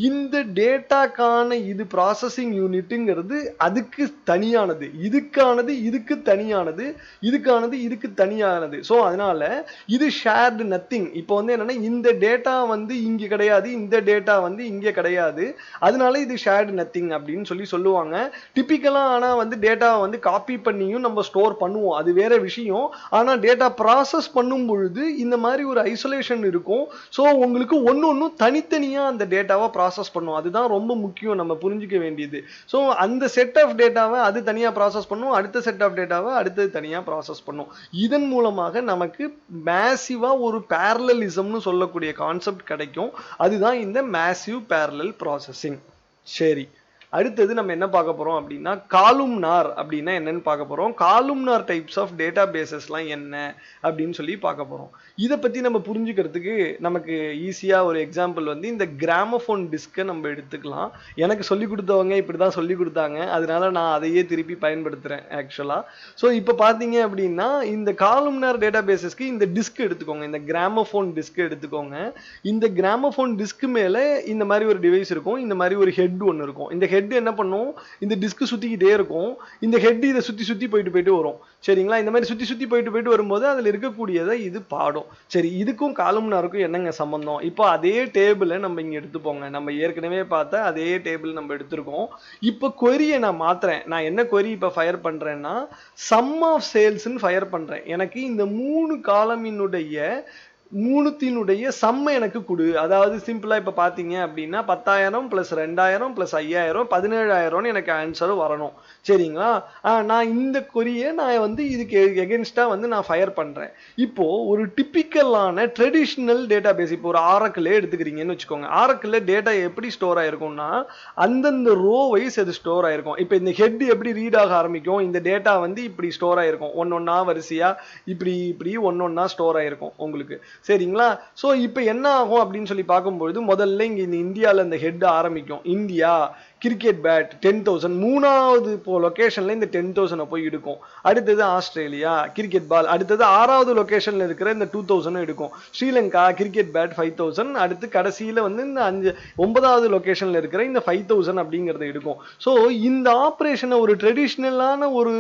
இந்த டேட்டாக்கான இது ப்ராசஸிங் யூனிட்டுங்கிறது அதுக்கு தனியானது, இதுக்கானது இதுக்கு தனியானது, இதுக்கானது இதுக்கு தனியானது. ஸோ அதனால இது ஷேர்டு நத்திங். இப்போ வந்து என்னன்னா இந்த டேட்டா வந்து இங்க கிடையாது, இந்த டேட்டா வந்து இங்க கிடையாது, அதனால இது ஷேர்டு நத்திங் அப்படின்னு சொல்லுவாங்க. டிபிக்கலா ஆனா வந்து டேட்டாவை வந்து காப்பி பண்ணியும் நம்ம ஸ்டோர் பண்ணுவோம், அது வேற விஷயம். ஆனா டேட்டா ப்ராசஸ் பண்ணும் பொழுது இந்த மாதிரி ஒரு ஐசோலேஷன் இருக்கும். ஸோ உங்களுக்கு ஒன்னொன்னும் தனித்தனியா அந்த டேட்டாவை ப்ராசஸ் பண்ணும். அதுதான் ரொம்ப முக்கியம் நம்ம புரிஞ்சுக்க வேண்டியது. ஸோ அந்த செட் ஆஃப் டேட்டாவை அது தனியா ப்ராசஸ் பண்ணும், அடுத்த செட் ஆஃப் டேட்டாவை அடுத்தது தனியா ப்ராசஸ் பண்ணும். இதன் மூலமாக நமக்கு மேசிவா ஒரு பேரலலிசம்னு சொல்லக்கூடிய கான்செப்ட் கிடைக்கும். அதுதான் இந்த மேசிவ் பேரலல் ப்ராசஸிங். சரி, அடுத்தது நம்ம என்ன பார்க்க போறோம் அப்படின்னா காலும்னார் அப்படின்னா என்னன்னு பார்க்க போறோம். காலும்னார் டைப்ஸ் ஆஃப் டேட்டா பேசஸ்லாம் என்ன அப்படின்னு சொல்லி பார்க்க போறோம். இதை பத்தி நம்ம புரிஞ்சுக்கிறதுக்கு நமக்கு ஈஸியா ஒரு எக்ஸாம்பிள் வந்து இந்த கிராமோஃபோன் டிஸ்கை நம்ம எடுத்துக்கலாம். எனக்கு சொல்லி கொடுத்தவங்க இப்படிதான் சொல்லி கொடுத்தாங்க, அதனால நான் அதையே திருப்பி பயன்படுத்துறேன் ஆக்சுவலா. ஸோ இப்போ பார்த்தீங்க அப்படின்னா இந்த காலும்னார் டேட்டா பேசஸ்க்கு இந்த டிஸ்க் எடுத்துக்கோங்க, இந்த கிராமோஃபோன் டிஸ்க் எடுத்துக்கோங்க. இந்த கிராமோஃபோன் டிஸ்க் மேல இந்த மாதிரி ஒரு டிவைஸ் இருக்கும், இந்த மாதிரி ஒரு ஹெட் ஒன்று இருக்கும். இந்த ஹெட் என்ன பண்ணும், இந்த டிஸ்க் சுத்திக்கிட்டே இருக்கும். இந்த ஹெட் இதை சுத்தி போயிட்டு வரும். சரிங்களா? இந்த மாதிரி சுத்தி போயிட்டு வரும்போது அதுல இருக்கக்கூடியதை இது பாடும். சரி, இதுக்கும் காலும்னாருக்கும் என்னங்க சம்பந்தம்? இப்போ அதே டேபிளை நம்ம இங்க எடுத்துப்போங்க. நம்ம ஏற்கனவே பார்த்த அதே டேபிள் நம்ம எடுத்திருக்கோம். இப்போ கொரியை நான் மாத்துறேன். நான் என்ன கொரி இப்போ ஃபயர் பண்றேன்னா சம் ஆஃப் சேல்ஸ்ன்னு ஃபயர் பண்றேன். எனக்கு இந்த 3 காலமினுடைய மூணுத்தினுடைய சம்மை எனக்கு கொடு. அதாவது சிம்பிளா இப்ப பாத்தீங்க அப்படின்னா 10,000 + 2,000 + 5,000 17,000 எனக்கு ஆன்சர் வரணும். சரிங்களா? நான் இந்த கொரியை நான் வந்து இதுக்கு எகென்ஸ்டா வந்து நான் ஃபயர் பண்றேன். இப்போ ஒரு டிபிக்கலான ட்ரெடிஷனல் டேட்டா பேஸ், இப்போ ஒரு ஆரக்கிள் எடுத்துக்கிறீங்கன்னு வச்சுக்கோங்க. ஆரக்கிள் டேட்டா எப்படி ஸ்டோர் ஆயிருக்கும்னா அந்தந்த ரோ வைஸ் அது ஸ்டோர் ஆயிருக்கும். இப்போ இந்த ஹெட் எப்படி ரீட் ஆக ஆரம்பிக்கும், இந்த டேட்டா வந்து இப்படி ஸ்டோர் ஆயிருக்கும், ஒன்னொன்னா வரிசையா இப்படி ஒன்னொன்னா ஸ்டோர் ஆயிருக்கும் உங்களுக்கு. சரிங்களா? சோ இப்போ என்ன ஆகும் அப்படின்னு சொல்லி பார்க்கும்போது முதல்ல இங்க இந்த இந்தியால இந்த ஹெட் ஆரம்பிக்கும். இந்தியா கிரிக்கெட் பேட் 10,000 மூணாவது இப்போ லொகேஷன்ல இந்த 10,000 போய் எடுக்கும். அடுத்தது ஆஸ்திரேலியா கிரிக்கெட் பால், அடுத்தது 6வது லொகேஷன்ல இருக்கிற இந்த 2,000 எடுக்கும். ஸ்ரீலங்கா கிரிக்கெட் பேட் 5,000, அடுத்து கடைசியில வந்து இந்த 9வது லொகேஷன்ல இருக்கிற இந்த 5,000 அப்படிங்கறத எடுக்கும். சோ இந்த ஆபரேஷனை ஒரு ட்ரெடிஷனலான ஒரு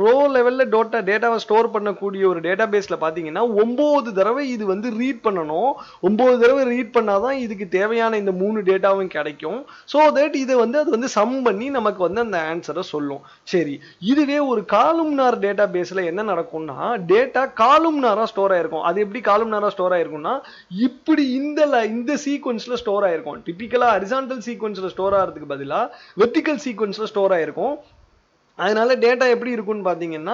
ரோ லெவல்ல டேட்டாவை ஸ்டோர் பண்ணக்கூடிய ஒரு டேட்டா பேஸ்ல பாத்தீங்கன்னா 9 தடவை இது வந்து ரீட் பண்ணணும். 9 தடவை ரீட் பண்ணாதான் இதுக்கு தேவையான இந்த 3 டேட்டாவும் கிடைக்கும். சோ இதை வந்து அது வந்து சம் பண்ணி நமக்கு வந்து அந்த ஆன்சரை சொல்லும். சரி, இதுவே ஒரு காலும்னார் டேட்டா பேஸ்ல என்ன நடக்கும்னா டேட்டா காலும்னாரா ஸ்டோர் ஆயிருக்கும். அது எப்படி காலும்னாரா ஸ்டோர் ஆயிருக்கும்னா இப்படி இந்த சீக்வென்ஸ்ல ஸ்டோர் ஆயிருக்கும். டிபிக்கலா ஹரிசான்டல் சீக்வென்ஸ்ல ஸ்டோர் ஆகிறதுக்கு பதிலா வெர்டிகல் சீக்வென்ஸ்ல ஸ்டோர் ஆயிருக்கும். அதனால டேட்டா எப்படி இருக்கும்னு பாத்தீங்கன்னா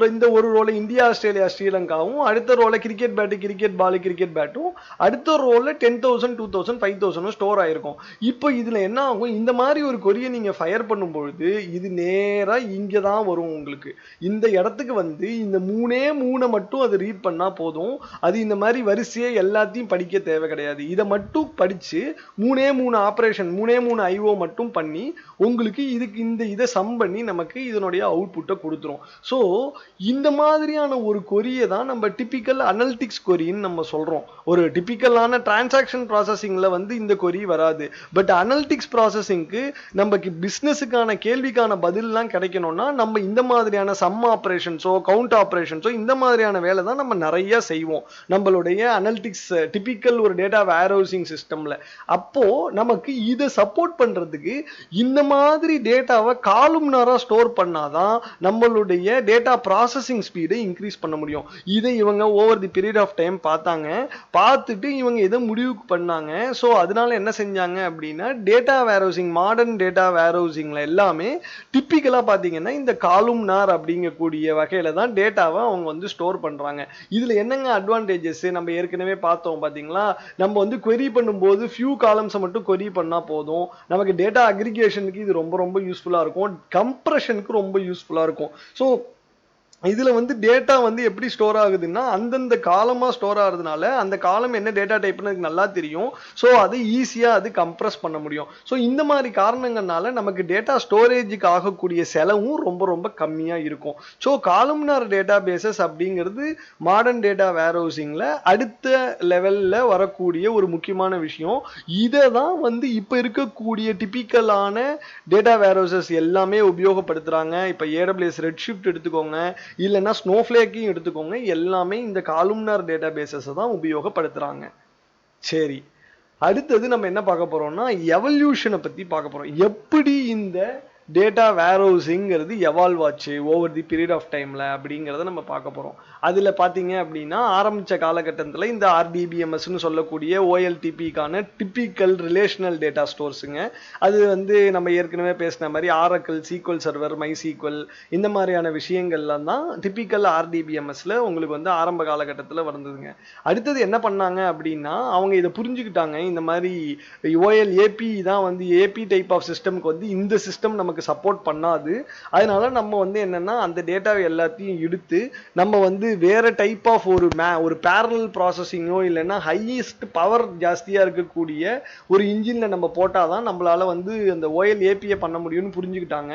இந்த ஒரு ரோல இந்தியா ஆஸ்திரேலியா ஸ்ரீலங்காவும், அடுத்த ரோல cricket bat cricket ball cricket பேட்டும், அடுத்த ரோல 10,000 2,000 5,000 ஸ்டோர் ஆயிருக்கும். இப்போ இதுல என்ன ஆகும், இந்த மாதிரி ஒரு கொரியை நீங்க ஃபயர் பண்ணும்பொழுது இது நேரா இங்க தான் வரும். உங்களுக்கு இந்த இடத்துக்கு வந்து இந்த 3 மட்டும் அது ரீட் பண்ணா போதும். அது இந்த மாதிரி வரிசையை எல்லாத்தையும் படிக்க தேவை கிடையாது. இதை மட்டும் படிச்சு 3 ஆபரேஷன் 3 IO மட்டும் பண்ணி உங்களுக்கு இதுக்கு இதை சம் சம் பண்ணி நமக்கு இதனுடைய அவுட்புட்டை கொடுத்துரும். ஸோ இந்த மாதிரியான ஒரு கொரியை தான் நம்ம டிபிக்கல் அனலிட்டிக்ஸ் கொரின்னு நம்ம சொல்றோம். ஒரு டிபிக்கலான டிரான்சாக்ஷன் ப்ராசஸிங்ல வந்து இந்த கொரி வராது. பட் அனலிட்டிக்ஸ் ப்ராசஸிங்க்கு நமக்கு பிசினஸுக்கான கேள்விக்கான பதில்லாம் கிடைக்கணும்னா நம்ம இந்த மாதிரியான சம் ஆப்ரேஷன்ஸோ கவுண்ட் ஆப்ரேஷன்ஸோ இந்த மாதிரியான வேலை தான் நம்ம நிறைய செய்வோம் நம்மளுடைய அனலிட்டிக்ஸ் டிபிக்கல் ஒரு டேட்டா வேர்ஹவுசிங் சிஸ்டம்ல. அப்போ நமக்கு இதை சப்போர்ட் பண்றதுக்கு இந்த மாதிரி டேட்டாவை காலும்னாரா ஸ்டோர் பண்ணாதான் நம்மளுடைய டேட்டா ப்ராசஸிங் ஸ்பீடை இன்க்ரீஸ் பண்ண முடியும். இதை இவங்க over the period of time பார்த்தாங்க. பார்த்துட்டு இவங்க எதை முடிவுக்கு பண்ணாங்க, ஸோ அதனால என்ன செஞ்சாங்க அப்படின்னா டேட்டா வேர்ஹவுசிங் மாடர்ன் டேட்டா வேர்ஹவுசிங்ல எல்லாமே டிப்பிக்கலா பார்த்தீங்கன்னா இந்த காலும்னார் அப்படிங்கக்கூடிய வகையில தான் டேட்டாவை அவங்க வந்து ஸ்டோர் பண்றாங்க. இதுல என்னங்க அட்வான்டேஜஸ் நம்ம ஏற்கனவே பார்த்தோம் பார்த்தீங்களா. நம்ம வந்து query பண்ணும்போது ஃபியூ காலம்ஸை மட்டும் query பண்ணா போதும். நமக்கு டேட்டா அக்ரிகேஷனுக்கு இது ரொம்ப ரொம்ப யூஸ்ஃபுல்லா இருக்கும். கம்ப்ரஷனுக்கு ரொம்ப யூஸ்ஃபுல்லா இருக்கும். ஸோ இதுல வந்து டேட்டா வந்து எப்படி ஸ்டோர் ஆகுதுன்னா அந்தந்த காலமா ஸ்டோர் ஆகுறதுனால அந்த காலம் என்ன டேட்டா டைப்னு நல்லா தெரியும். ஸோ அது ஈஸியா அது கம்ப்ரஸ் பண்ண முடியும். ஸோ இந்த மாதிரி காரணங்கள்னால நமக்கு டேட்டா ஸ்டோரேஜுக்கு ஆகக்கூடிய செலவும் ரொம்ப ரொம்ப கம்மியா இருக்கும். ஸோ காலம்னார் டேட்டா பேசஸ் அப்படிங்கிறது மாடர்ன் டேட்டா வேர்ஹவுசிங்ல அடுத்த லெவல்ல வரக்கூடிய ஒரு முக்கியமான விஷயம். இதை தான் வந்து இப்ப இருக்கக்கூடிய டிபிக்கலான டேட்டா வேர்ஹவுசஸ் எல்லாமே உபயோகப்படுத்துறாங்க. இப்ப AWS ரெட்ஷிஃப்ட் எடுத்துக்கோங்க, இல்லைன்னா ஸ்னோஃப்ளேக்கையும் எடுத்துக்கோங்க, எல்லாமே இந்த காலும்னார் டேட்டா பேசஸை தான் உபயோகப்படுத்துறாங்க. சரி, அடுத்தது நம்ம என்ன பார்க்க போறோம்னா எவல்யூஷனை பத்தி பார்க்க போறோம். எப்படி இந்த டேட்டா வேர்ஹவுசிங்கிறது எவால்வ் ஆச்சு ஓவர் தி பீரியட் ஆஃப் டைம்ல அப்படிங்கிறத நம்ம பார்க்க போறோம். அதுல பாத்தீங்க அப்படின்னா ஆரம்பிச்ச காலகட்டத்தில் இந்த RDBMSன்னு சொல்லக்கூடிய OLTPக்கான டிபிக்கல் ரிலேஷனல் டேட்டா ஸ்டோர்ஸுங்க. அது வந்து நம்ம ஏற்கனவே பேசின மாதிரி ஆரக்கிள், சீக்வல் சர்வர், மைசீக்வல் இந்த மாதிரியான விஷயங்கள்லாம் தான் டிபிக்கல் RDBMSல உங்களுக்கு வந்து ஆரம்ப காலகட்டத்தில் வந்ததுங்க. அடுத்தது என்ன பண்ணாங்க அப்படின்னா அவங்க இதை புரிஞ்சுக்கிட்டாங்க. இந்த மாதிரி OLAP தான் வந்து AP டைப் ஆஃப் சிஸ்டம்க்கு வந்து இந்த சிஸ்டம் நமக்கு சப்போர்ட் பண்ணாது. அதனால நம்ம வந்து என்னன்னா அந்த டேட்டாவை எல்லாத்தையும் எடுத்து நம்ம வந்து வேற டைப் ஆஃப் ஒரு பேரலல் ப்ராசஸிங்கோ இல்லைன்னா ஹையஸ்ட் பவர் ஜாஸ்தியா இருக்கக்கூடிய ஒரு இன்ஜின்ல நம்ம போட்டாதான் நம்மளால வந்து அந்த OLAP பண்ண முடியும்னு புரிஞ்சுக்கிட்டாங்க.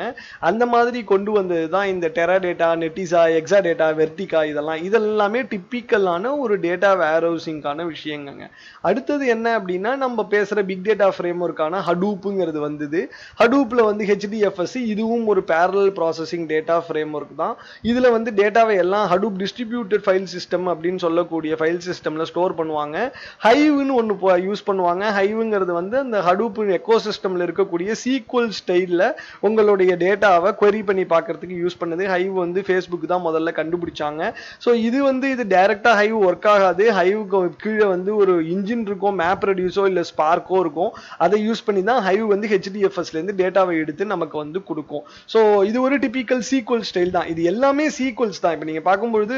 அந்த மாதிரி கொண்டு வந்தது தான் இந்த டெராடேட்டா, நெட்டிசா, எக்ஸாடேட்டா, வெர்டிகா இதெல்லாமே டிப்பிக்கலான ஒரு டேட்டா வேர்ஹவுசிங்கான விஷயங்க. அடுத்தது என்ன அப்படின்னா நம்ம பேசுற பிக் டேட்டா ஃப்ரேம் ஒர்க்கான ஹடூப்புங்கிறது வந்தது. ஹடூப்ல வந்து HDFS இதுவும் ஒரு parallel processing data frame work தான். இதுல வந்து டேட்டாவை எல்லாம் ஹடூப் டிஸ்ட்ரிபியூட்டட் ஃபைல் சிஸ்டம் அப்படின்னு சொல்லக்கூடிய ஃபைல் சிஸ்டம்ல ஸ்டோர் பண்ணுவாங்க. ஹைவ்னு ஒன்று யூஸ் பண்ணுவாங்க. ஹைவ்ங்கிறது வந்து அந்த ஹடூப் எக்கோசிஸ்டம்ல இருக்கக்கூடிய சீக்வல் ஸ்டைல்ல உங்களுடைய டேட்டாவை query பண்ணி பார்க்கறதுக்கு யூஸ் பண்ணது. ஹைவ் வந்து ஃபேஸ்புக் தான் முதல்ல கண்டுபிடிச்சாங்க. ஸோ இது டைரக்டா ஹைவ் ஒர்க் ஆகாது. ஹைவுக்கு கீழே வந்து ஒரு இன்ஜின் இருக்கும், மேப் ரெடியூஸோ இல்லை ஸ்பார்க்கோ இருக்கும். அதை யூஸ் பண்ணி தான் ஹைவ் வந்து HDFSல இருந்து டேட்டாவை எடுத்து நமக்கு வந்து கொடுக்கும். ஸோ இது ஒரு டிபிக்கல் சீக்வல் ஸ்டைல் தான். இது எல்லாமே சீக்வல்ஸ் தான். இப்போ நீங்க பார்க்கும்பொழுது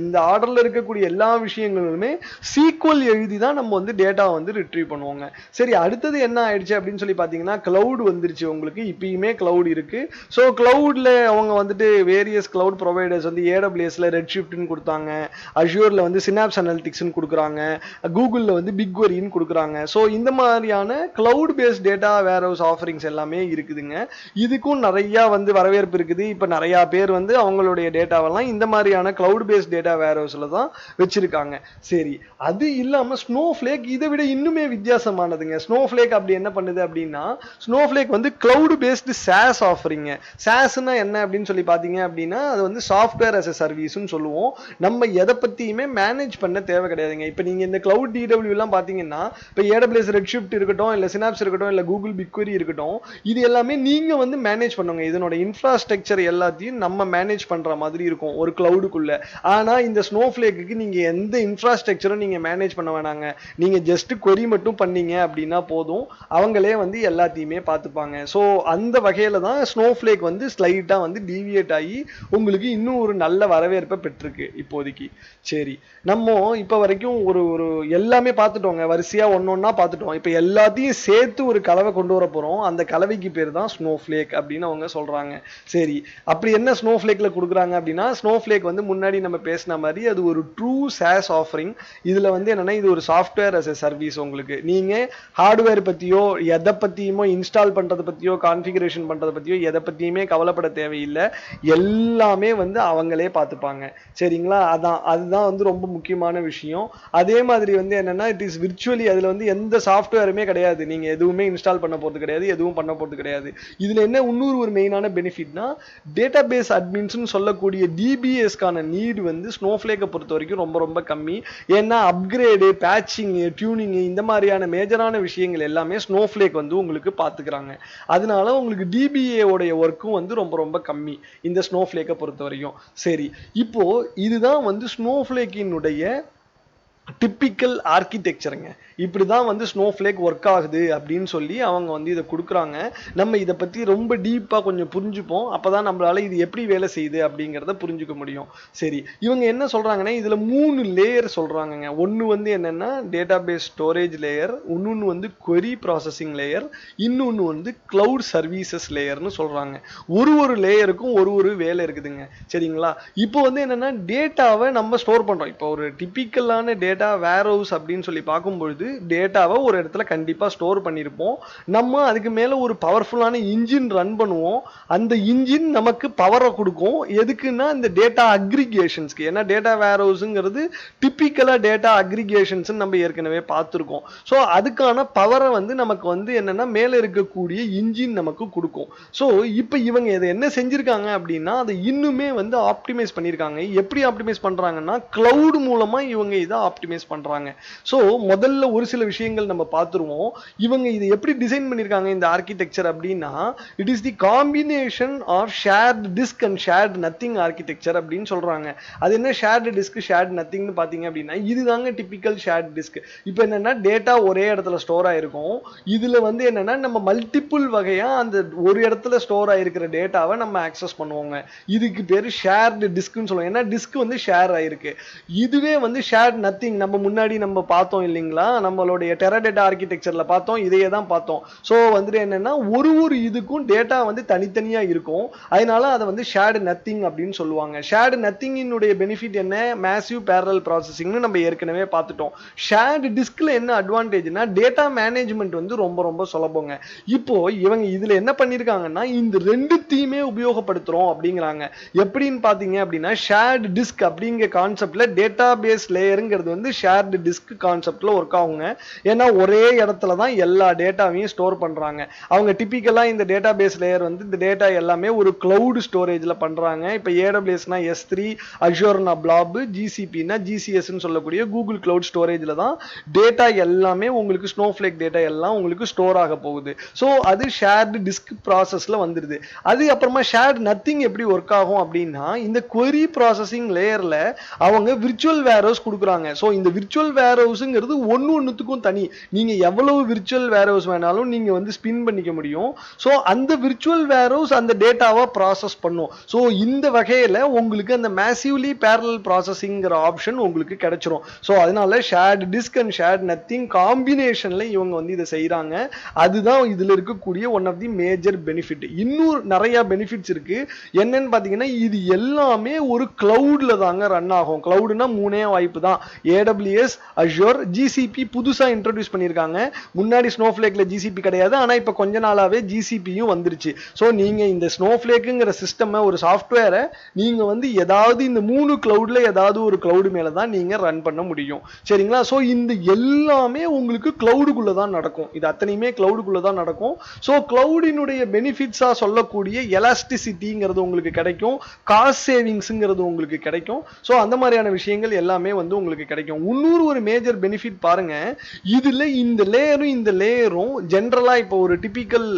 இந்த ஆர்டர்ல இருக்கக்கூடிய எல்லா விஷயங்களுமே சீக்வல் எழுதி தான் நம்ம வந்து டேட்டா வந்து ரிட்ரீவ் பண்ணுவாங்க. சரி, அடுத்தது என்ன ஆயிடுச்சு அப்படின்னு சொல்லி பார்த்தீங்கன்னா கிளவுட் வந்துருச்சு. உங்களுக்கு இப்பயுமே கிளவுட் இருக்கு. ஸோ கிளவுட்ல அவங்க வந்துட்டு வேரியஸ் கிளவுட் ப்ரொவைடர்ஸ் வந்து AWSல ரெட்ஷிஃப்ட்னு கொடுத்தாங்க, அஷ்யூர்ல வந்து சினாப்ஸ் அனலிட்டிக்ஸ்னு கொடுக்குறாங்க, கூகுள்ல வந்து பிக்வரின்னு கொடுக்குறாங்க. ஸோ இந்த மாதிரியான cloud based data warehouse offerings எல்லாமே இருக்குதுங்க. இதுக்கும் நிறைய வந்து வரவேற்பு இருக்குது. இப்போ நிறைய பேர் வந்து அவங்களுடைய டேட்டாவெல்லாம் இந்த மாதிரியான கிளவுட் பேஸ்ட் டேட்டா வேர்ஹவுஸ்ல தான் வச்சிருக்காங்க. சரி, அது இல்லாம ஸ்னோஃப்ளேக் இதை விட இன்னுமே வித்தியாசமானதுங்க. ஸ்னோஃப்ளேக் அப்படி என்ன பண்ணுது அப்படின்னா ஸ்னோஃப்ளேக் வந்து கிளவுட் பேஸ்ட் சாஸ் ஆஃபரிங்க. சாஸ்னா என்ன அப்படின்னு சொல்லி பார்த்தீங்க அப்படின்னா அது வந்து சாஃப்ட்வேர் as a சர்வீஸ்னு சொல்லுவோம். நம்ம எதை பத்தியுமே மேனேஜ் பண்ண தேவை கிடையாதுங்க. இப்போ நீங்க இந்த கிளவுட் DW எல்லாம் பார்த்தீங்கன்னா இப்போ AWS ரெட்ஷிஃப்ட் இருக்கட்டும், இல்லை சினாப்ஸ் இருக்கட்டும், இல்லை கூகுள் பிக்வரி இருக்கட்டும், இது எல்லாமே நீங்க வந்து மேனேஜ் பண்ணுங்க. இதனோட இன்ஃப்ராஸ்ட்ரக்சர் எல்லாத்தையும் நம்ம மேனேஜ் பண்ற மாதிரி இருக்கும் ஒரு கிளவுடுக்குள்ள. ஆனா இந்த ஸ்னோஃப்ளேக்கு நீங்க எந்த இன்ஃப்ராஸ்ட்ரக்சரும் நீங்க மேனேஜ் பண்ண வேணாங்க. நீங்க ஜஸ்ட் query மட்டும் பண்ணீங்க அப்படின்னா போதும், அவங்களே வந்து எல்லாத்தையுமே பார்த்துப்பாங்க. ஸோ அந்த வகையில தான் ஸ்னோஃப்ளேக் வந்து ஸ்லைட்டா வந்து டீவியேட் ஆகி உங்களுக்கு இன்னும் ஒரு நல்ல வரவேற்பை பெற்றிருக்கு இப்போதைக்கு. சரி, நம்ம இப்ப வரைக்கும் ஒரு எல்லாமே பார்த்துட்டோங்க. வரிசையா ஒன்னொன்னா பார்த்துட்டோம். இப்ப எல்லாத்தையும் சேர்த்து ஒரு கலவை கொண்டு வர போறோம். அந்த கலவைக்கு பேர் தான் தான் ஸ்னோஃப்ளேக் அப்படின்னு அவங்க சொல்றாங்க. சரி, அப்படி என்ன ஸ்னோஃப்ளேக்ல கொடுக்குறாங்க அப்படின்னா, ஸ்னோஃப்ளேக் வந்து முன்னாடி நம்ம பேசின மாதிரி அது ஒரு ட்ரூ SaaS ஆஃபரிங். இதுல வந்து என்னன்னா இது ஒரு சாஃப்ட்வேர் as a சர்வீஸ். உங்களுக்கு நீங்க ஹார்ட்வேர் பத்தியோ எதை பத்தியுமோ இன்ஸ்டால் பண்றதை பத்தியோ கான்ஃபிகரேஷன் பண்றதை பத்தியோ எதை பத்தியுமே கவலைப்பட தேவையில்லை. எல்லாமே வந்து அவங்களே பார்த்துப்பாங்க. சரிங்களா? அதுதான் வந்து ரொம்ப முக்கியமான விஷயம். அதே மாதிரி வந்து என்னன்னா இட் இஸ் விர்ச்சுவலி, அதுல வந்து எந்த சாஃப்ட்வேருமே கிடையாது. நீங்க எதுவுமே இன்ஸ்டால் பண்ண போறது கிடையாது, எதுவும் பண்ண போறது கிடையாது. இதுல என்ன இன்னொரு ஒரு மெயினான பெனிஃபிட்னா, டேட்டாபேஸ் அட்மின்ஸ்னு சொல்லக்கூடிய டிபிஎஸ்கான நீட் வந்து ஸ்னோஃப்ளேக்கை பொறுத்த வரைக்கும் ரொம்ப ரொம்ப கம்மி. ஏன்னா அப்கிரேடு, பேட்சிங், டியூனிங் இந்த மாதிரியான மேஜரான விஷயங்கள் எல்லாமே ஸ்னோஃப்ளேக் வந்து உங்களுக்கு பார்த்துக்கிறாங்க. அதனால உங்களுக்கு டிபிஏ உடைய ஒர்க்கும் வந்து ரொம்ப ரொம்ப கம்மி இந்த ஸ்னோஃப்ளேக்கை பொறுத்த வரைக்கும். சரி, இப்போ இதுதான் வந்து ஸ்னோஃப்ளேக்கினுடைய டிப்பிக்கல் ஆர்கிடெக்சருங்க. இப்படிதான் வந்து ஸ்னோஃப்ளேக் ஒர்க் ஆகுது அப்படின்னு சொல்லி அவங்க வந்து இதை கொடுக்குறாங்க. நம்ம இதை பத்தி ரொம்ப டீப்பா கொஞ்சம் புரிஞ்சுப்போம். அப்பதான் நம்மளால இது எப்படி வேலை செய்யுது அப்படிங்கிறத புரிஞ்சுக்க முடியும். சரி, இவங்க என்ன சொல்றாங்கன்னா இதுல 3 லேயர் சொல்றாங்கங்க. ஒன்னு வந்து என்னன்னா டேட்டாபேஸ் ஸ்டோரேஜ் லேயர், இன்னொன்னு வந்து query ப்ராசஸிங் லேயர், இன்னொன்னு வந்து கிளவுட் சர்வீசஸ் லேயர்னு சொல்றாங்க. ஒரு லேயருக்கும் ஒரு வேலை இருக்குதுங்க. சரிங்களா? இப்போ வந்து என்னன்னா டேட்டாவை நம்ம ஸ்டோர் பண்றோம். இப்போ ஒரு டிப்பிக்கலான டேட்டா வேர்ஹவுஸ் அப்படின்னு சொல்லி பார்க்கும்பொழுது டேட்டாவை ஒரு இடத்துல கண்டிப்பா ஸ்டோர் பண்ணியிருப்போம். நம்ம அதுக்கு மேல ஒரு பவர்ஃபுல்லான இன்ஜின் ரன் பண்ணுவோம். அந்த இன்ஜின் நமக்கு பவரை கொடுக்கும். எதுக்குன்னா இந்த டேட்டா அக்ரிகேஷன்ஸ்க்கு. ஏன்னா டேட்டா வேர்ஹவுஸ்ங்கிறது டிப்பிக்கலா டேட்டா அக்ரிகேஷன்ஸ் நம்ம ஏற்கனவே பார்த்துருக்கோம். ஸோ அதுக்கான பவரை வந்து நமக்கு வந்து என்னன்னா மேல இருக்கக்கூடிய இன்ஜின் நமக்கு கொடுக்கும். ஸோ இப்போ இவங்க இதை என்ன செஞ்சிருக்காங்க அப்படின்னா அதை இன்னுமே வந்து ஆப்டிமைஸ் பண்ணியிருக்காங்க. எப்படி ஆப்டிமைஸ் பண்றாங்கன்னா கிளவுட் மூலமா இவங்க இதை ஆப்டிமைஸ் பண்றாங்க. சோ முதல்ல ஒரு சில விஷயங்கள் நம்ம பார்த்துருவோம். இவங்க இதை எப்படி டிசைன் பண்ணிருக்காங்க இந்த ஆர்கிடெக்சர் அப்படின்னா, it is the combination of shared disk and shared nothing architecture அப்படின்னு சொல்றாங்க. அது என்ன ஷேர்டு டிஸ்க் ஷேர்ட் நத்திங்னு பாத்தீங்க அப்படின்னா இதுதாங்க டிபிக்கல் ஷேர்ட் டிஸ்க். இப்போ என்னன்னா டேட்டா ஒரே இடத்துல ஸ்டோர் ஆயிருக்கும். இதுல வந்து என்னன்னா நம்ம மல்டிபிள் வகையா அந்த ஒரு இடத்துல ஸ்டோர் ஆயிருக்கிற டேட்டாவை நம்ம ஆக்சஸ் பண்ணுவோங்க. இதுக்கு பேரு ஷேர்டு டிஸ்க்னு சொல்லுவோம். ஏன்னா டிஸ்க் வந்து ஷேர் ஆயிருக்கு. இதுவே வந்து ஷேர்ட் நத்திங் நம்ம முன்னாடி நம்ம பார்த்தோம் இல்லைங்களா, நம்மளுடைய டெராடேட்டா ஆர்கிடெக்சர்ல பார்த்தோம், இதையே தான் பார்த்தோம். ஸோ வந்துட்டு என்னன்னா ஒரு இதுக்கும் டேட்டா வந்து தனித்தனியா இருக்கும். அதனால அதை வந்து ஷேர்டு நத்திங் அப்படின்னு சொல்லுவாங்க. ஷேர்டு நத்திங்கினுடைய பெனிஃபிட் என்ன? மேசிவ் பேரலல் ப்ராசஸிங்னு நம்ம ஏற்கனவே பார்த்துட்டோம். ஷேர்டு டிஸ்க்ல என்ன அட்வான்டேஜ்னா டேட்டா மேனேஜ்மெண்ட் வந்து ரொம்ப ரொம்ப சுலபங்க. இப்போ இவங்க இதுல என்ன பண்ணிருக்காங்கன்னா இந்த ரெண்டுத்தையுமே உபயோகப்படுத்துறோம் அப்படிங்கிறாங்க. எப்படின்னு பாத்தீங்க அப்படின்னா ஷேர்டு டிஸ்க் அப்படிங்கிற கான்செப்ட்ல டேட்டா பேஸ் லேயருங்கிறது வந்து ஷேர்டு டிஸ்க் கான்செப்ட்ல ஒர்க் ஆகுங்க. ஏன்னா ஒரே இடத்துல தான் எல்லா டேட்டாவையும் ஸ்டோர் பண்றாங்க. அவங்க டிபிக்கலா இந்த டேட்டா பேஸ் லேயர் வந்து இந்த டேட்டா எல்லாமே ஒரு கிளவுட் ஸ்டோரேஜ்ல பண்றாங்க. இப்போ ஏடபிள்யூஎஸ்னா S3, அஷூர்னா பிளாப், ஜிசிபினா ஜிசிஎஸ்ன்னு சொல்லக்கூடிய கூகுள் கிளவுட் ஸ்டோரேஜ்ல தான் டேட்டா எல்லாமே உங்களுக்கு ஸ்னோஃப்ளேக் டேட்டா எல்லாம் உங்களுக்கு ஸ்டோர் ஆக போகுது. ஸோ அது ஷேர்டு டிஸ்க் ப்ராசஸ்ல வந்துடுது. அது அப்புறமா ஷேர்டு நத்திங் எப்படி ஒர்க் ஆகும் அப்படின்னா இந்த query ப்ராசஸிங் லேயர்ல அவங்க விர்ச்சுவல் வேர்ஹவுஸ் கொடுக்குறாங்க. ஸோ இந்த விர்ச்சுவல் வேர்ஹவுஸ்ங்கிறது ஒன்னுக்கும் தனி. நீங்க எவ்வளவு விர்ச்சுவல் வேர்ஹவுஸ் வேணாலும் நீங்க வந்து ஸ்பின் பண்ணிக்க முடியும். ஸோ அந்த விர்ச்சுவல் வேர்ஹவுஸ் அந்த டேட்டாவை ப்ராசஸ் பண்ணும். ஸோ இந்த வகையில உங்களுக்கு அந்த மேசிவ்லி பேரலல் ப்ராசஸிங்கிற ஆப்ஷன் உங்களுக்கு கிடைச்சிரும். ஸோ அதனால shared disk and shared nothing காம்பினேஷன்ல இவங்க வந்து இதை செய்யறாங்க. அதுதான் இதுல இருக்கக்கூடிய one of the major benefit. இன்னும் நிறைய பெனிஃபிட்ஸ் இருக்கு. என்னன்னு பாத்தீங்கன்னா இது எல்லாமே ஒரு கிளவுட்ல தாங்க ரன் ஆகும். கிளவுட்னா மூணே வாய்ப்பு தான். AWS, Azure, GCP புதுசா இன்ட்ரோடியூஸ் பண்ணிருக்காங்க. முன்னாடி ஸ்னோஃப்ளேக்ல GCP கிடையாது. ஆனா இப்ப கொஞ்ச நாளாவே GCPயும் வந்துருச்சு. சோ நீங்க இந்த ஸ்னோஃப்ளேக்குங்கிற சிஸ்டம் ஒரு சாஃப்ட்வேரை நீங்க வந்து ஏதாவது இந்த 3 கிளவுட்ல ஏதாவது ஒரு கிளவுட் மேல தான் நீங்க ரன் பண்ண முடியும். சரிங்களா? சோ இந்த எல்லாமே உங்களுக்கு கிளவுடுக்குள்ள தான் நடக்கும். இது அத்தனையுமே கிளவுடுக்குள்ள தான் நடக்கும். சோ கிளவுடினுடைய பெனிஃபிட்ஸா சொல்லக்கூடிய எலாஸ்டிசிட்டிங்கிறது உங்களுக்கு கிடைக்கும். காஸ்ட் சேவிங்ஸ்ங்கிறது உங்களுக்கு கிடைக்கும். சோ அந்த மாதிரியான விஷயங்கள் எல்லாமே வந்து உங்களுக்கு கிடைக்கும். இன்னொரு ஒரு மேஜர் பெனிஃபிட் பாருங்க. இதுல இந்த லேயரும் ஜெனரலா இப்போ ஒரு டிபிக்கல்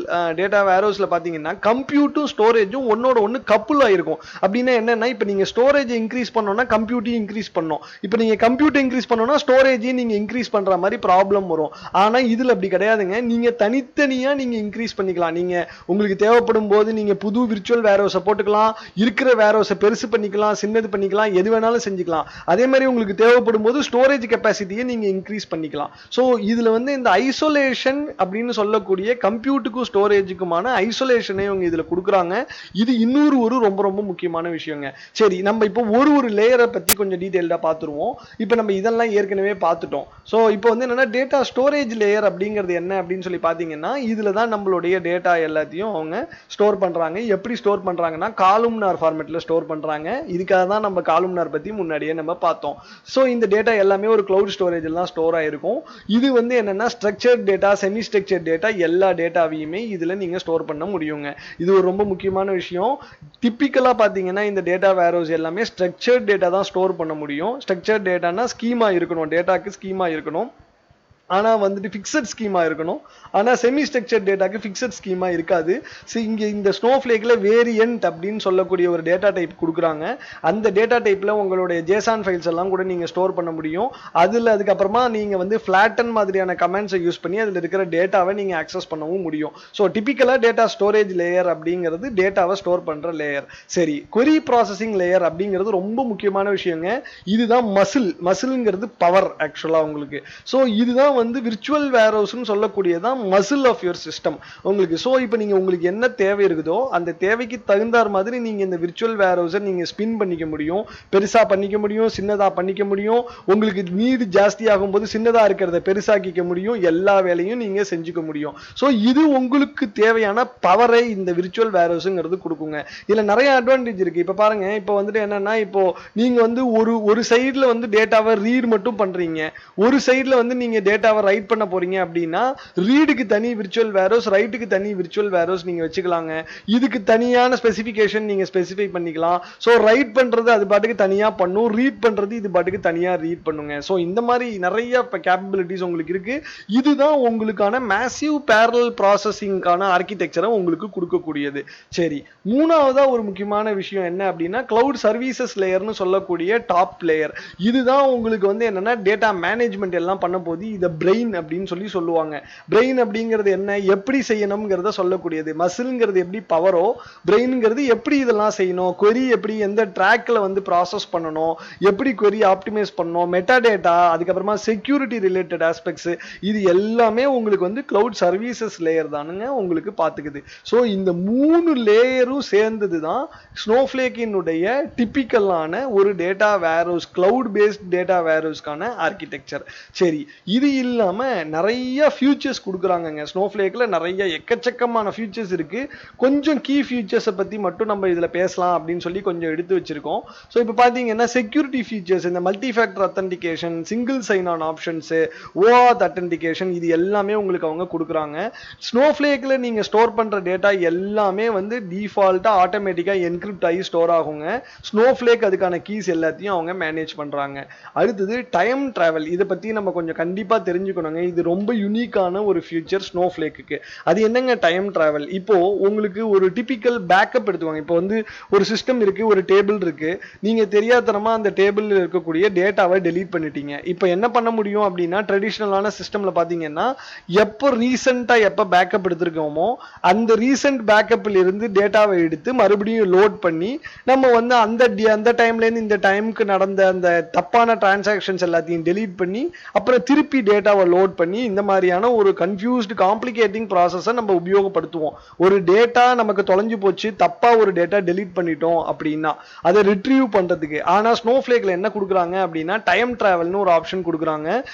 டேட்டா வேர்ஹவுஸ்ல பாத்தீங்கன்னா கம்ப்யூட்டும் ஸ்டோரேஜும் ஒன்னோட ஒன்னு கப்புள் ஆயிருக்கும். அப்படின்னா என்னன்னா இப்போ நீங்க ஸ்டோரேஜ் இன்க்ரீஸ் பண்ணோம்னா கம்ப்யூட்டையும் இன்க்ரீஸ் பண்ணணும். இப்போ நீங்க கம்ப்யூட்டர் இன்க்ரீஸ் பண்ணோம்னா ஸ்டோரேஜையும் நீங்க இன்க்ரீஸ் பண்ற மாதிரி ப்ராப்ளம் வரும். ஆனா இதுல அப்படி கிடையாதுங்க. நீங்க தனித்தனியா நீங்க இன்க்ரீஸ் பண்ணிக்கலாம். நீங்க உங்களுக்கு தேவைப்படும் போது நீங்க புது விர்ச்சுவல் வேர்ஹவுஸை போட்டுக்கலாம், இருக்கிற வேர்ஹவுஸை பெருசு பண்ணிக்கலாம், சின்னது பண்ணிக்கலாம், எது வேணாலும் செஞ்சுக்கலாம். அதே மாதிரி உங்களுக்கு தேவைப்படும் போது ஸ்டோரேஜ் கெப்பாசிட்டியை நீங்க இன்க்ரீஸ் பண்ணிக்கலாம். பண்ணிக்கலாம். ஸோ இதுல வந்து இந்த ஐசோலேஷன் அப்படின்னு சொல்லக்கூடிய கம்ப்யூட்டுக்கும் ஸ்டோரேஜுக்குமான ஐசோலேஷனை இவங்க இதுல கொடுக்குறாங்க. இது இன்னொரு ஒரு ரொம்ப ரொம்ப முக்கியமான விஷயங்க. சரி, நம்ம இப்போ ஒரு லேயரை பத்தி கொஞ்சம் டீடைல்டா பார்த்துருவோம். இப்போ நம்ம இதெல்லாம் ஏற்கனவே பார்த்துட்டோம். ஸோ இப்போ வந்து என்னன்னா டேட்டா ஸ்டோரேஜ் லேயர் அப்படிங்கிறது என்ன அப்படின்னு சொல்லி பார்த்தீங்கன்னா, இதுல தான் நம்மளுடைய டேட்டா எல்லாத்தையும் அவங்க ஸ்டோர் பண்றாங்க. எப்படி ஸ்டோர் பண்றாங்கன்னா காலும்னார் ஃபார்மேட்ல ஸ்டோர் பண்றாங்க. இதுக்காக தான் நம்ம காலும்னார் பத்தி முன்னாடியே நம்ம பார்த்தோம். ஸோ இந்த டேட்டா எல்லாமே ஒரு கிளவுட் ஸ்டோரேஜ்ல தான் ஸ்டோர் ஆயிருக்கும். இது வந்து என்னன்னா structured data, semi structured data, எல்லா டேட்டாவையுமே இதுல நீங்க ஸ்டோர் பண்ண முடியுங்க. இது ஒரு ரொம்ப முக்கியமான விஷயம். டிப்பிக்கலா பாத்தீங்கன்னா இந்த டேட்டா வேர்ஹவுஸ் எல்லாமே ஸ்ட்ரக்சர்ட் டேட்டா தான் ஸ்டோர் பண்ண முடியும். ஸ்ட்ரக்சர்ட் டேட்டானா ஸ்கீமா இருக்கணும், டேட்டாக்கு ஸ்கீமா இருக்கணும். ஆனா வந்துட்டு ஃபிக்ஸட் ஸ்கீமா இருக்கணும். ஆனா செமி ஸ்ட்ரக்சர்ட் டேட்டாக்கு ஃபிக்ஸட் ஸ்கீமா இருக்காது. இங்க இந்த ஸ்னோஃப்ளேக்ல வேரியன்ட் அப்படின்னு சொல்லக்கூடிய ஒரு டேட்டா டைப் கொடுக்குறாங்க. அந்த டேட்டா டைப்ல உங்களுடைய ஜேசான் ஃபைல்ஸ் எல்லாம் கூட நீங்க ஸ்டோர் பண்ண முடியும். அதுக்கப்புறமா நீங்க வந்து ஃபிளாட்டன் மாதிரியான கமெண்ட்ஸை யூஸ் பண்ணி அதுல இருக்கிற டேட்டாவை நீங்க ஆக்சஸ் பண்ணவும் முடியும். ஸோ டிபிக்கலா டேட்டா ஸ்டோரேஜ் லேயர் அப்படிங்கிறது டேட்டாவை ஸ்டோர் பண்ற லேயர். சரி, query ப்ராசஸிங் லேயர் அப்படிங்கிறது ரொம்ப முக்கியமான விஷயங்க. இதுதான் மசில்ங்கிறது பவர் ஆக்சுவலா உங்களுக்கு. ஸோ இதுதான் வந்து விர்ச்சுவல் வேர்ஹவுஸ்னு சொல்லக்கூடியதான் மசில் ஆஃப் யுவர் சிஸ்டம் உங்களுக்கு. ஸோ இப்போ நீங்க உங்களுக்கு என்ன தேவை இருக்குதோ அந்த தேவைக்கு தகுந்தார் மாதிரி நீங்க இந்த விர்ச்சுவல் வேர்ஹவுஸை நீங்க ஸ்பின் பண்ணிக்க முடியும், பெருசா பண்ணிக்க முடியும், சின்னதா பண்ணிக்க முடியும். உங்களுக்கு நீடு ஜாஸ்தி ஆகும்போது சின்னதா இருக்கிறத பெருசாக்கிக்க முடியும். எல்லா வேலையும் நீங்க செஞ்சுக்க முடியும். ஸோ இது உங்களுக்கு தேவையான பவரை இந்த விர்ச்சுவல் வேர்ஹவுஸ்ங்கிறது கொடுக்குங்க. இதுல நிறைய அட்வான்டேஜ் இருக்கு. இப்போ பாருங்க, இப்போ வந்துட்டு என்னன்னா, இப்போ நீங்க வந்து ஒரு சைடுல வந்து டேட்டாவை ரீட் மட்டும் பண்றீங்க, ஒரு சைடுல வந்து நீங்க டேட்டாவை ரைட் பண்ண போறீங்க அப்படின்னா ரீடுக்கு தனி விர்ச்சுவல் வேர்ஹவுஸ், ரைட்டுக்கு தனி விர்ச்சுவல் வேர்ஹவுஸ் நீங்க வச்சுக்கலாங்க. இதுக்கு தனியான ஸ்பெசிஃபிகேஷன் நீங்க ஸ்பெசிஃபை பண்ணிக்கலாம். ஸோ ரைட் பண்றது அது பாட்டுக்கு தனியா பண்ணும், ரீட் பண்றது இது பாட்டுக்கு தனியா ரீட் பண்ணுங்க. ஸோ இந்த மாதிரி நிறைய கேப்பபிலிட்டிஸ் உங்களுக்கு இருக்கு. இதுதான் உங்களுக்கான மேசிவ் பேரலல் ப்ராசஸிங்கான ஆர்கிடெக்சரை உங்களுக்கு கொடுக்கக்கூடியது. சரி, மூணாவதா ஒரு முக்கியமான விஷயம் என்ன அப்படின்னா கிளவுட் சர்வீசஸ் லேயர்னு சொல்லக்கூடிய டாப் லேயர். இதுதான் உங்களுக்கு வந்து என்னன்னா டேட்டா மேனேஜ்மெண்ட் எல்லாம் பண்ண போது இதை பிரெயின் அப்படின்னு சொல்லுவாங்க. பிரெயின் அப்படிங்கிறது என்ன, எப்படி செய்யணும்ங்கிறத சொல்லக்கூடியது. மசில்ங்கிறது எப்படி பவரோ, பிரெயின்ங்கிறது எப்படி இதெல்லாம் செய்யணும், query எப்படி எந்த ட்ராக்ல வந்து ப்ராசஸ் பண்ணணும், எப்படி query ஆப்டிமைஸ் பண்ணணும், மெட்டா டேட்டா, அதுக்கப்புறமா செக்யூரிட்டி ரிலேட்டட் ஆஸ்பெக்ட்ஸ், இது எல்லாமே உங்களுக்கு வந்து கிளவுட் சர்வீசஸ் லேயர் தானுங்க உங்களுக்கு பார்த்துக்குது. ஸோ இந்த மூணு லேயரும் சேர்ந்தது தான் ஸ்னோஃப்ளேக்கினுடைய டிப்பிக்கலான ஒரு data warehouse, cloud based data வேர்ஹவுஸ்க்கான ஆர்கிடெக்சர். சரி, இது இல்லாம நிறைய ஃபியூச்சர்ஸ் கொடுக்குறாங்கங்க. ஸ்னோஃப்ளேக்ல நிறைய எக்கச்சக்கமான ஃபியூச்சர்ஸ் இருக்கு. கொஞ்சம் கீ ஃபியூச்சர்ஸை பத்தி மட்டும் நம்ம இதுல பேசலாம் அப்படின்னு சொல்லி கொஞ்சம் எடுத்து வச்சிருக்கோம். ஸோ இப்போ பாத்தீங்கன்னா செக்யூரிட்டி ஃபீச்சர்ஸ், இந்த multi factor authentication, single sign on options, OAuth authentication, இது எல்லாமே உங்களுக்கு அவங்க கொடுக்குறாங்க. ஸ்னோஃப்ளேக்ல நீங்க ஸ்டோர் பண்ற டேட்டா எல்லாமே வந்து டிஃபால்ட்டா ஆட்டோமேட்டிக்கா என்கிரிப்ட் ஆகி ஸ்டோர் ஆகுங்க. ஸ்னோஃப்ளேக் அதுக்கான கீஸ் எல்லாத்தையும் அவங்க மேனேஜ் பண்றாங்க. அடுத்தது டைம் டிராவல், இதை பத்தி நம்ம கொஞ்சம் கண்டிப்பா தெரிஞ்சுக்கணுங்க. இது ரொம்ப யூனிக்கான ஒரு ஃபியூச்சர் ஸ்னோஃப்ளேக்கு. அது என்னங்க டைம் டிராவல்? இப்போ உங்களுக்கு ஒரு டிபிக்கல் பேக்கப் எடுத்துவாங்க. இப்போ வந்து ஒரு சிஸ்டம் இருக்கு, ஒரு டேபிள் இருக்கு, நீங்க தெரியாதனமா அந்த டேபிள்ல இருக்கக்கூடிய டேட்டாவை டெலீட் பண்ணிட்டீங்க. இப்போ என்ன பண்ண முடியும் அப்படின்னா ட்ரெடிஷனலான சிஸ்டம்ல பாத்தீங்கன்னா எப்போ ரீசெண்டா எப்போ பேக்கப் எடுத்திருக்கோமோ அந்த ரீசெண்ட் பேக்கப்ல இருந்து டேட்டாவை எடுத்து மறுபடியும் லோட் பண்ணி நம்ம வந்து அந்த டைம்ல இருந்து இந்த டைமுக்கு நடந்த அந்த தப்பான டிரான்சாக்ஷன்ஸ் எல்லாத்தையும் டெலீட் பண்ணி அப்புறம் திருப்பி டேட்டாவை லோட் பண்ணி இந்த மாதிரியான ஒரு கன்ஃபியூஸ்டு காம்ப்ளிகேட்டிங் ப்ராசஸை நம்ம உபயோகப்படுத்துவோம். ஒரு டேட்டா நமக்கு தொலைஞ்சு போச்சு, தப்பா ஒரு டேட்டா டெலீட் பண்ணிட்டோம் அப்படின்னா அதை ரிட்ரீவ் பண்றதுக்கு. ஆனா ஸ்னோஃப்ளேக்ல என்ன கொடுக்குறாங்க அப்படின்னா டைம் டிராவல்னு ஒரு ஆப்ஷன் கொடுக்குறாங்க.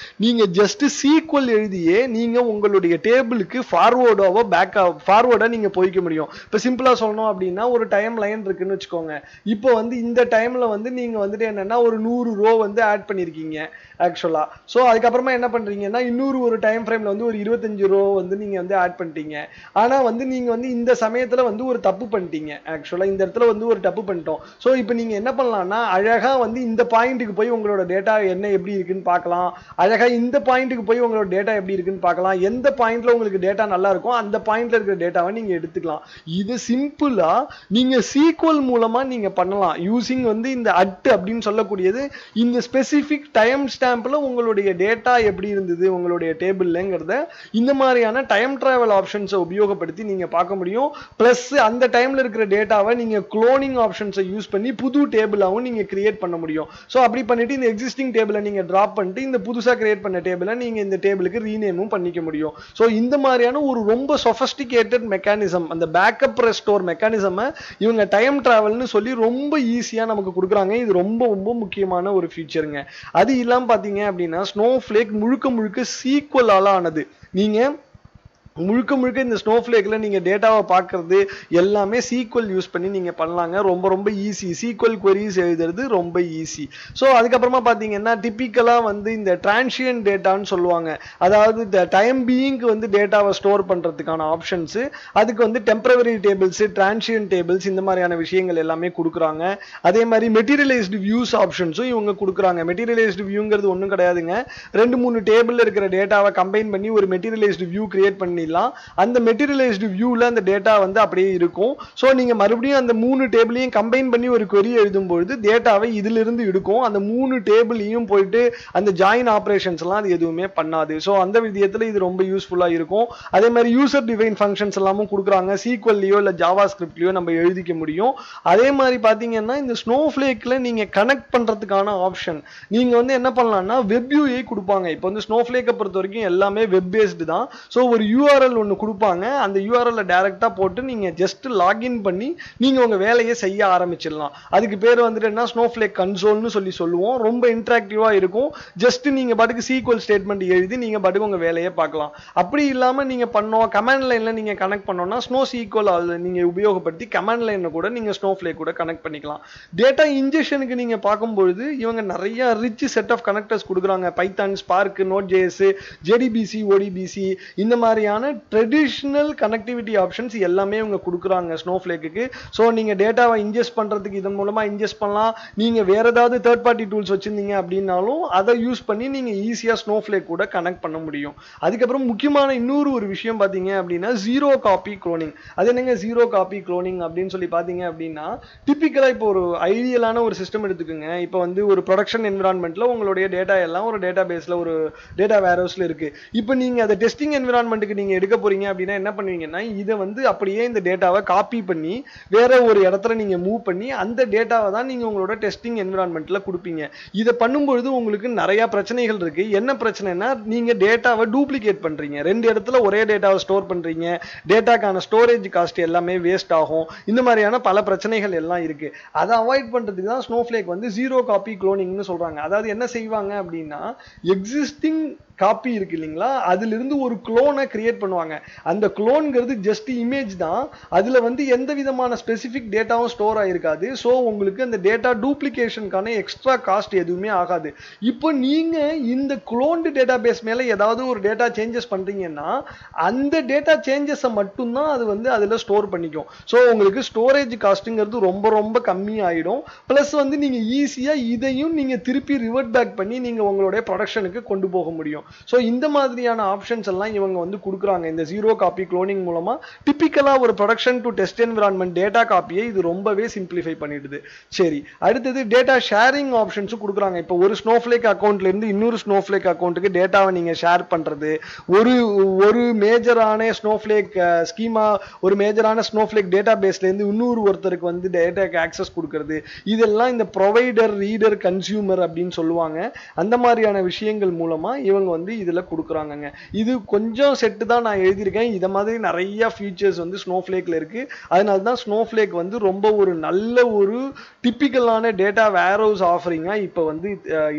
நீங்க ஜஸ்ட் சீக்வல் எழுதியே நீங்க உங்களுடைய டேபிளுக்கு ஃபார்வர்டா நீங்க போய்க்க முடியும். இப்ப சிம்பிளா சொல்லணும் அப்படின்னா ஒரு டைம் லைன் இருக்குன்னு வச்சுக்கோங்க. இப்போ வந்து இந்த டைம்ல வந்து நீங்க வந்துட்டு என்னன்னா ஒரு 100 ரோ வந்து ஆட் பண்ணிருக்கீங்க ஆக்சுவலா. ஸோ அதுக்கப்புறமா என்ன பண்றீங்கன்னா இன்னொரு ஒரு டைம் ஃப்ரேம்ல வந்து ஒரு 25 ரோ வந்து நீங்க வந்து ஆட் பண்ணிட்டீங்க. ஆனா வந்து நீங்க வந்து இந்த சமயத்துல வந்து ஒரு தப்பு பண்ணிட்டீங்க. ஆக்சுவலா இந்த இடத்துல வந்து ஒரு தப்பு பண்ணிட்டோம். ஸோ இப்போ நீங்க என்ன பண்ணலாம்னா அழகா வந்து இந்த பாயிண்ட்டுக்கு போய் உங்களோட டேட்டா என்ன எப்படி இருக்குன்னு பார்க்கலாம், அழகா இந்த பாயிண்ட்டுக்கு போய் உங்களோட டேட்டா எப்படி இருக்குன்னு பார்க்கலாம், எந்த பாயிண்ட்ல உங்களுக்கு டேட்டா நல்லா இருக்கும் அந்த பாயிண்ட்ல இருக்கிற டேட்டாவை நீங்க எடுத்துக்கலாம். இது சிம்பிளா நீங்க சீக்வல் மூலமா நீங்க பண்ணலாம். யூசிங் வந்து இந்த அட் அப்படின்னு சொல்லக்கூடியது இந்த ஸ்பெசிபிக் டைம் ஸ்டாம்ப் ரீவேம்ப்ல உங்களுடைய டேட்டா எப்படி இருந்தது உங்களுடைய டேபிள்ங்கிறத இந்த மாதிரியான டைம் டிராவல் ஆப்ஷன்ஸை உபயோகப்படுத்தி நீங்க பார்க்க முடியும். பிளஸ் அந்த டைம்ல இருக்கிற டேட்டாவை நீங்க குளோனிங் ஆப்ஷன்ஸை யூஸ் பண்ணி புது டேபிளாவும் நீங்க கிரியேட் பண்ண முடியும். ஸோ அப்படி பண்ணிட்டு இந்த எக்ஸிஸ்டிங் டேபிளை நீங்க டிராப் பண்ணிட்டு இந்த புதுசா கிரியேட் பண்ண டேபிளை நீங்க இந்த டேபிளுக்கு ரீநேமும் பண்ணிக்க முடியும். ஸோ இந்த மாதிரியான ஒரு ரொம்ப சொஃபஸ்டிகேட்டட் மெக்கானிசம், அந்த பேக்கப் ரெஸ்டோர் மெக்கானிசமை இவங்க டைம் டிராவல்னு சொல்லி ரொம்ப ஈஸியா நமக்கு கொடுக்குறாங்க. இது ரொம்ப ரொம்ப முக்கியமான ஒரு ஃபீச்சருங்க. அது இல்லாம பாத்தீங்க அப்படின்னா ஸ்னோஃப்ளேக் முழுக்க முழுக்க சீக்வலால ஆனது. நீங்க முழுக்க முழுக்க இந்த ஸ்னோஃப்ளேக்ல நீங்க டேட்டாவை பார்க்கறது எல்லாமே சீக்வல் யூஸ் பண்ணி நீங்க பண்ணலாங்க. ரொம்ப ரொம்ப ஈஸி. சீக்வல் queries எழுதுறது ரொம்ப ஈஸி. ஸோ அதுக்கப்புறமா பார்த்தீங்கன்னா டிப்பிக்கலா வந்து இந்த டிரான்சியன்ட் டேட்டான்னு சொல்லுவாங்க. அதாவது இந்த டைம் பீயிங்க்கு வந்து டேட்டாவை ஸ்டோர் பண்றதுக்கான ஆப்ஷன்ஸ், அதுக்கு வந்து டெம்பரவரி டேபிள்ஸ், டிரான்சியன்ட் டேபிள்ஸ் இந்த மாதிரியான விஷயங்கள் எல்லாமே கொடுக்குறாங்க. அதே மாதிரி மெட்டீரியலைஸ்டு வியூஸ் ஆப்ஷன்ஸும் இவங்க கொடுக்குறாங்க. மெட்டீரியலைஸ்டு வியூங்கிறது ஒன்றும் கிடையாதுங்க. 2-3 டேபிள்ல இருக்கிற டேட்டாவை கம்பைன் பண்ணி ஒரு மெட்டீரியலைஸ்டு வியூ கிரியேட் பண்ணி அந்த மெட்டீரியலைஸ்டு வியூல அந்த டேட்டா வந்து அப்படியே இருக்கும். சோ நீங்க மறுபடியும் அந்த 3 டேபிளையும் கம்பைன் பண்ணி ஒரு query எழுதும்போது டேட்டாவை இதில இருந்து எடுக்கும். அந்த 3 டேபிளையும் போயிட்டு அந்த ஜாயின் ஆபரேஷன்ஸ் எல்லாம் அது எதுவுமே பண்ணாது. சோ அந்த விதத்துல இது ரொம்ப யூஸ்ஃபுல்லா இருக்கும். அதே மாதிரி யூசர் டிஃபைன் ஃபங்க்ஷன்ஸ் எல்லாமும் கொடுக்குறாங்க. சீக்வல்லையோ இல்ல ஜாவா ஸ்கிரிப்ட்லயோ நம்ம எழுதிக்க முடியும். அதே மாதிரி பாத்தீங்கன்னா இந்த ஸ்னோஃப்ளேக்ல நீங்க கனெக்ட் பண்றதுக்கான ஆப்ஷன் நீங்க வந்து என்ன பண்ணலாம்னா வெப் யூஐ கொடுப்பாங்க. இப்போ வந்து ஸ்னோஃப்ளேக்கை பொறுத்த வரைக்கும் எல்லாமே வெப் பேஸ்டு தான். சோ ஒரு URL ஒன்னு கொடுப்பாங்க. அந்த URL டைரக்டா போட்டு நீங்க ஜஸ்ட் லாகின் பண்ணி நீங்க உங்க வேலையை செய்ய ஆரம்பிச்சிடலாம். அதுக்கு பேர் வந்துட்டு என்ன ஸ்னோஃப்ளேக் கன்சோல்னு சொல்லி சொல்லுவோம். ரொம்ப இன்டராக்டிவா இருக்கும். ஜஸ்ட் நீங்க பாட்டுக்கு சீக்வல் ஸ்டேட்மெண்ட் எழுதி நீங்க பாட்டுக்கு உங்க வேலையை பார்க்கலாம். அப்படி இல்லாம நீங்க பண்ணோம் கமாண்ட் லைன்ல நீங்க கனெக்ட் பண்ணோம்னா ஸ்னோ சீக்வல் நீங்க உபயோகப்படுத்தி கமாண்ட் லைன்ல கூட நீங்க ஸ்னோஃப்ளேக் கூட கனெக்ட் பண்ணிக்கலாம். டேட்டா இன்ஜெக்ஷனுக்கு நீங்க பார்க்கும்போது இவங்க நிறைய ரிச் செட் ஆஃப் கனெக்டர்ஸ் கொடுக்குறாங்க. பைத்தான், ஸ்பார்க், நோட்.js, JDBC, ODBC இந்த மாதிரியான ட்ரெடிஷனல் கனெக்டிவிட்டி ஆப்ஷன்ஸ் எல்லாமே இவங்க கொடுக்குறாங்க ஸ்னோஃப்ளேக்கு. ஸோ நீங்க டேட்டாவை இன்ஜெஸ்ட் பண்றதுக்கு இதன் மூலமா இன்ஜெஸ்ட் பண்ணலாம். நீங்க வேற ஏதாவது தேர்ட் பார்ட்டி டூல்ஸ் வச்சிருந்தீங்க அப்படின்னாலும் அதை யூஸ் பண்ணி நீங்க ஈஸியா ஸ்னோஃப்ளேக் கூட கனெக்ட் பண்ண முடியும். அதுக்கப்புறம் முக்கியமான இன்னொரு ஒரு விஷயம் பாத்தீங்க அப்படின்னா ஜீரோ காப்பி குளோனிங். அது என்னங்க ஜீரோ காப்பி குளோனிங் அப்படின்னு சொல்லி பாத்தீங்க அப்படின்னா டிப்பிக்கலா இப்போ ஒரு ஐடியலான ஒரு சிஸ்டம் எடுத்துக்கோங்க. இப்போ வந்து ஒரு ப்ரொடக்ஷன் என்விரான்மெண்ட்ல உங்களுடைய டேட்டா எல்லாம் ஒரு டேட்டா பேஸ்ல ஒரு டேட்டா வேர்ஹவுஸ்ல இருக்கு. இப்போ நீங்க அதை டெஸ்டிங் என்விரான்மெண்ட்டுக்கு நீங்க எடுக்க போறீங்க அப்படின்னா என்ன பண்ணுவீங்கன்னா இதை வந்து அப்படியே இந்த டேட்டாவை காப்பி பண்ணி வேற ஒரு இடத்துல நீங்க மூவ் பண்ணி அந்த டேட்டாவை தான் நீங்க உங்களோட டெஸ்டிங் என்விரான்மெண்ட்ல கொடுப்பீங்க. இதை பண்ணும்பொழுது உங்களுக்கு நிறைய பிரச்சனைகள் இருக்கு. என்ன பிரச்சனைனா நீங்க டேட்டாவை டூப்ளிகேட் பண்றீங்க. 2 இடத்துல ஒரே டேட்டாவை ஸ்டோர் பண்றீங்க. டேட்டாக்கான ஸ்டோரேஜ் காஸ்ட் எல்லாமே வேஸ்ட் ஆகும். இந்த மாதிரியான பல பிரச்சனைகள் எல்லாம் இருக்கு. அதை அவாய்ட் பண்றதுக்கு தான் ஸ்னோஃப்ளேக் வந்து ஜீரோ காப்பி குளோனிங்னு சொல்றாங்க. அதாவது என்ன செய்வாங்க அப்படின்னா எக்ஸிஸ்டிங் காப்பி இருக்கு இல்லைங்களா, அதுல இருந்து ஒரு குளோனை கிரியேட் பண்ணுவாங்க. அந்த குளோன்ங்கிறது ஜஸ்ட் இமேஜ் தான். அதுல வந்து எந்த விதமான ஸ்பெசிபிக் டேட்டாவும் ஸ்டோர் ஆயிருக்காது. ஸோ உங்களுக்கு அந்த டேட்டா டூப்ளிகேஷனுக்கான எக்ஸ்ட்ரா காஸ்ட் எதுவுமே ஆகாது. இப்போ நீங்க இந்த குளோன்டு டேட்டா பேஸ் மேல ஏதாவது ஒரு டேட்டா சேஞ்சஸ் பண்றீங்கன்னா அந்த டேட்டா சேஞ்சஸை மட்டும்தான் அது வந்து அதுல ஸ்டோர் பண்ணிக்கும். ஸோ உங்களுக்கு ஸ்டோரேஜ் காஸ்ட்டுங்கிறது ரொம்ப ரொம்ப கம்மி ஆயிடும். பிளஸ் வந்து நீங்க ஈஸியா இதையும் நீங்க திருப்பி ரிவர்ட் பேக் பண்ணி நீங்க உங்களுடைய ப்ரொடக்ஷனுக்கு கொண்டு போக முடியும். சோ இந்த மாதிரியான ஆப்ஷன்ஸ் எல்லாம் இவங்க வந்து கொடுக்குறாங்க இந்த ஜீரோ காப்பி குளோனிங் மூலமா. டிப்பிக்கலா ஒரு production to test environment data காப்பியை இது ரொம்பவே சிம்பிளிஃபை பண்ணிடுது. சரி, அடுத்தது டேட்டா ஷேரிங் ஆப்ஷன்ஸும் கொடுக்குறாங்க. இப்போ ஒரு ஸ்னோஃப்ளேக் அக்கௌண்ட்ல இருந்து இன்னொரு ஸ்னோஃப்ளேக் அக்கௌண்ட்டுக்கு டேட்டாவை நீங்க ஷேர் பண்றது, ஒரு மேஜரான ஸ்னோஃப்ளேக் ஸ்கீமா ஒரு மேஜரான ஸ்னோஃப்ளேக் டேட்டா பேஸ்ல இருந்து இன்னொரு ஒருத்தருக்கு வந்து டேட்டாக்கு ஆக்சஸ் கொடுக்கிறது, இதெல்லாம் இந்த ப்ரொவைடர், ரீடர், கன்சியூமர் அப்படின்னு சொல்லுவாங்க. அந்த மாதிரியான விஷயங்கள் மூலமா இவங்க வந்து இதுல கொடுக்குறாங்கங்க. இது கொஞ்சம் செட்டு தான் நான் எழுதியிருக்கேன். இத மாதிரி நிறைய ஃபீச்சர்ஸ் வந்து ஸ்னோஃப்ளேக்ல இருக்கு. அதனால தான் ஸ்னோஃப்ளேக் வந்து ரொம்ப ஒரு நல்ல ஒரு டிப்பிக்கலான டேட்டா வேர்ஹவுஸ் ஆஃபரிங்கா இப்போ வந்து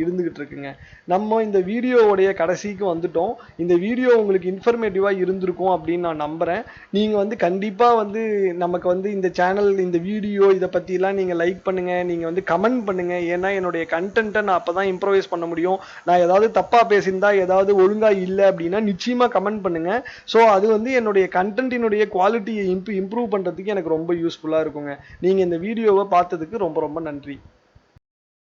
இருந்துகிட்டு இருக்குங்க. நம்ம இந்த வீடியோவுடைய கடைசிக்கு வந்துட்டோம். இந்த வீடியோ உங்களுக்கு இன்ஃபர்மேட்டிவா இருந்திருக்கும் அப்படின்னு நான் நம்புறேன். நீங்க வந்து கண்டிப்பா வந்து நமக்கு வந்து இந்த சேனல், இந்த வீடியோ இதை பத்தி எல்லாம் நீங்க லைக் பண்ணுங்க, நீங்க வந்து கமெண்ட் பண்ணுங்க. ஏன்னா என்னுடைய கண்டென்ட்டை நான் அப்பதான் இம்ப்ரோவைஸ் பண்ண முடியும். நான் ஏதாவது தப்பா பேசியிருந்தா, ஏதாவது ஒழுங்கா இல்லை அப்படின்னா நிச்சயமா கமெண்ட் பண்ணுங்க. ஸோ அது வந்து என்னுடைய கண்டென்ட்டினுடைய குவாலிட்டியை இம்ப்ரூவ் பண்றதுக்கு எனக்கு ரொம்ப யூஸ்ஃபுல்லா இருக்குங்க. நீங்க இந்த வீடியோவை பார்த்ததுக்கு ரொம்ப ரொம்ப நன்றி.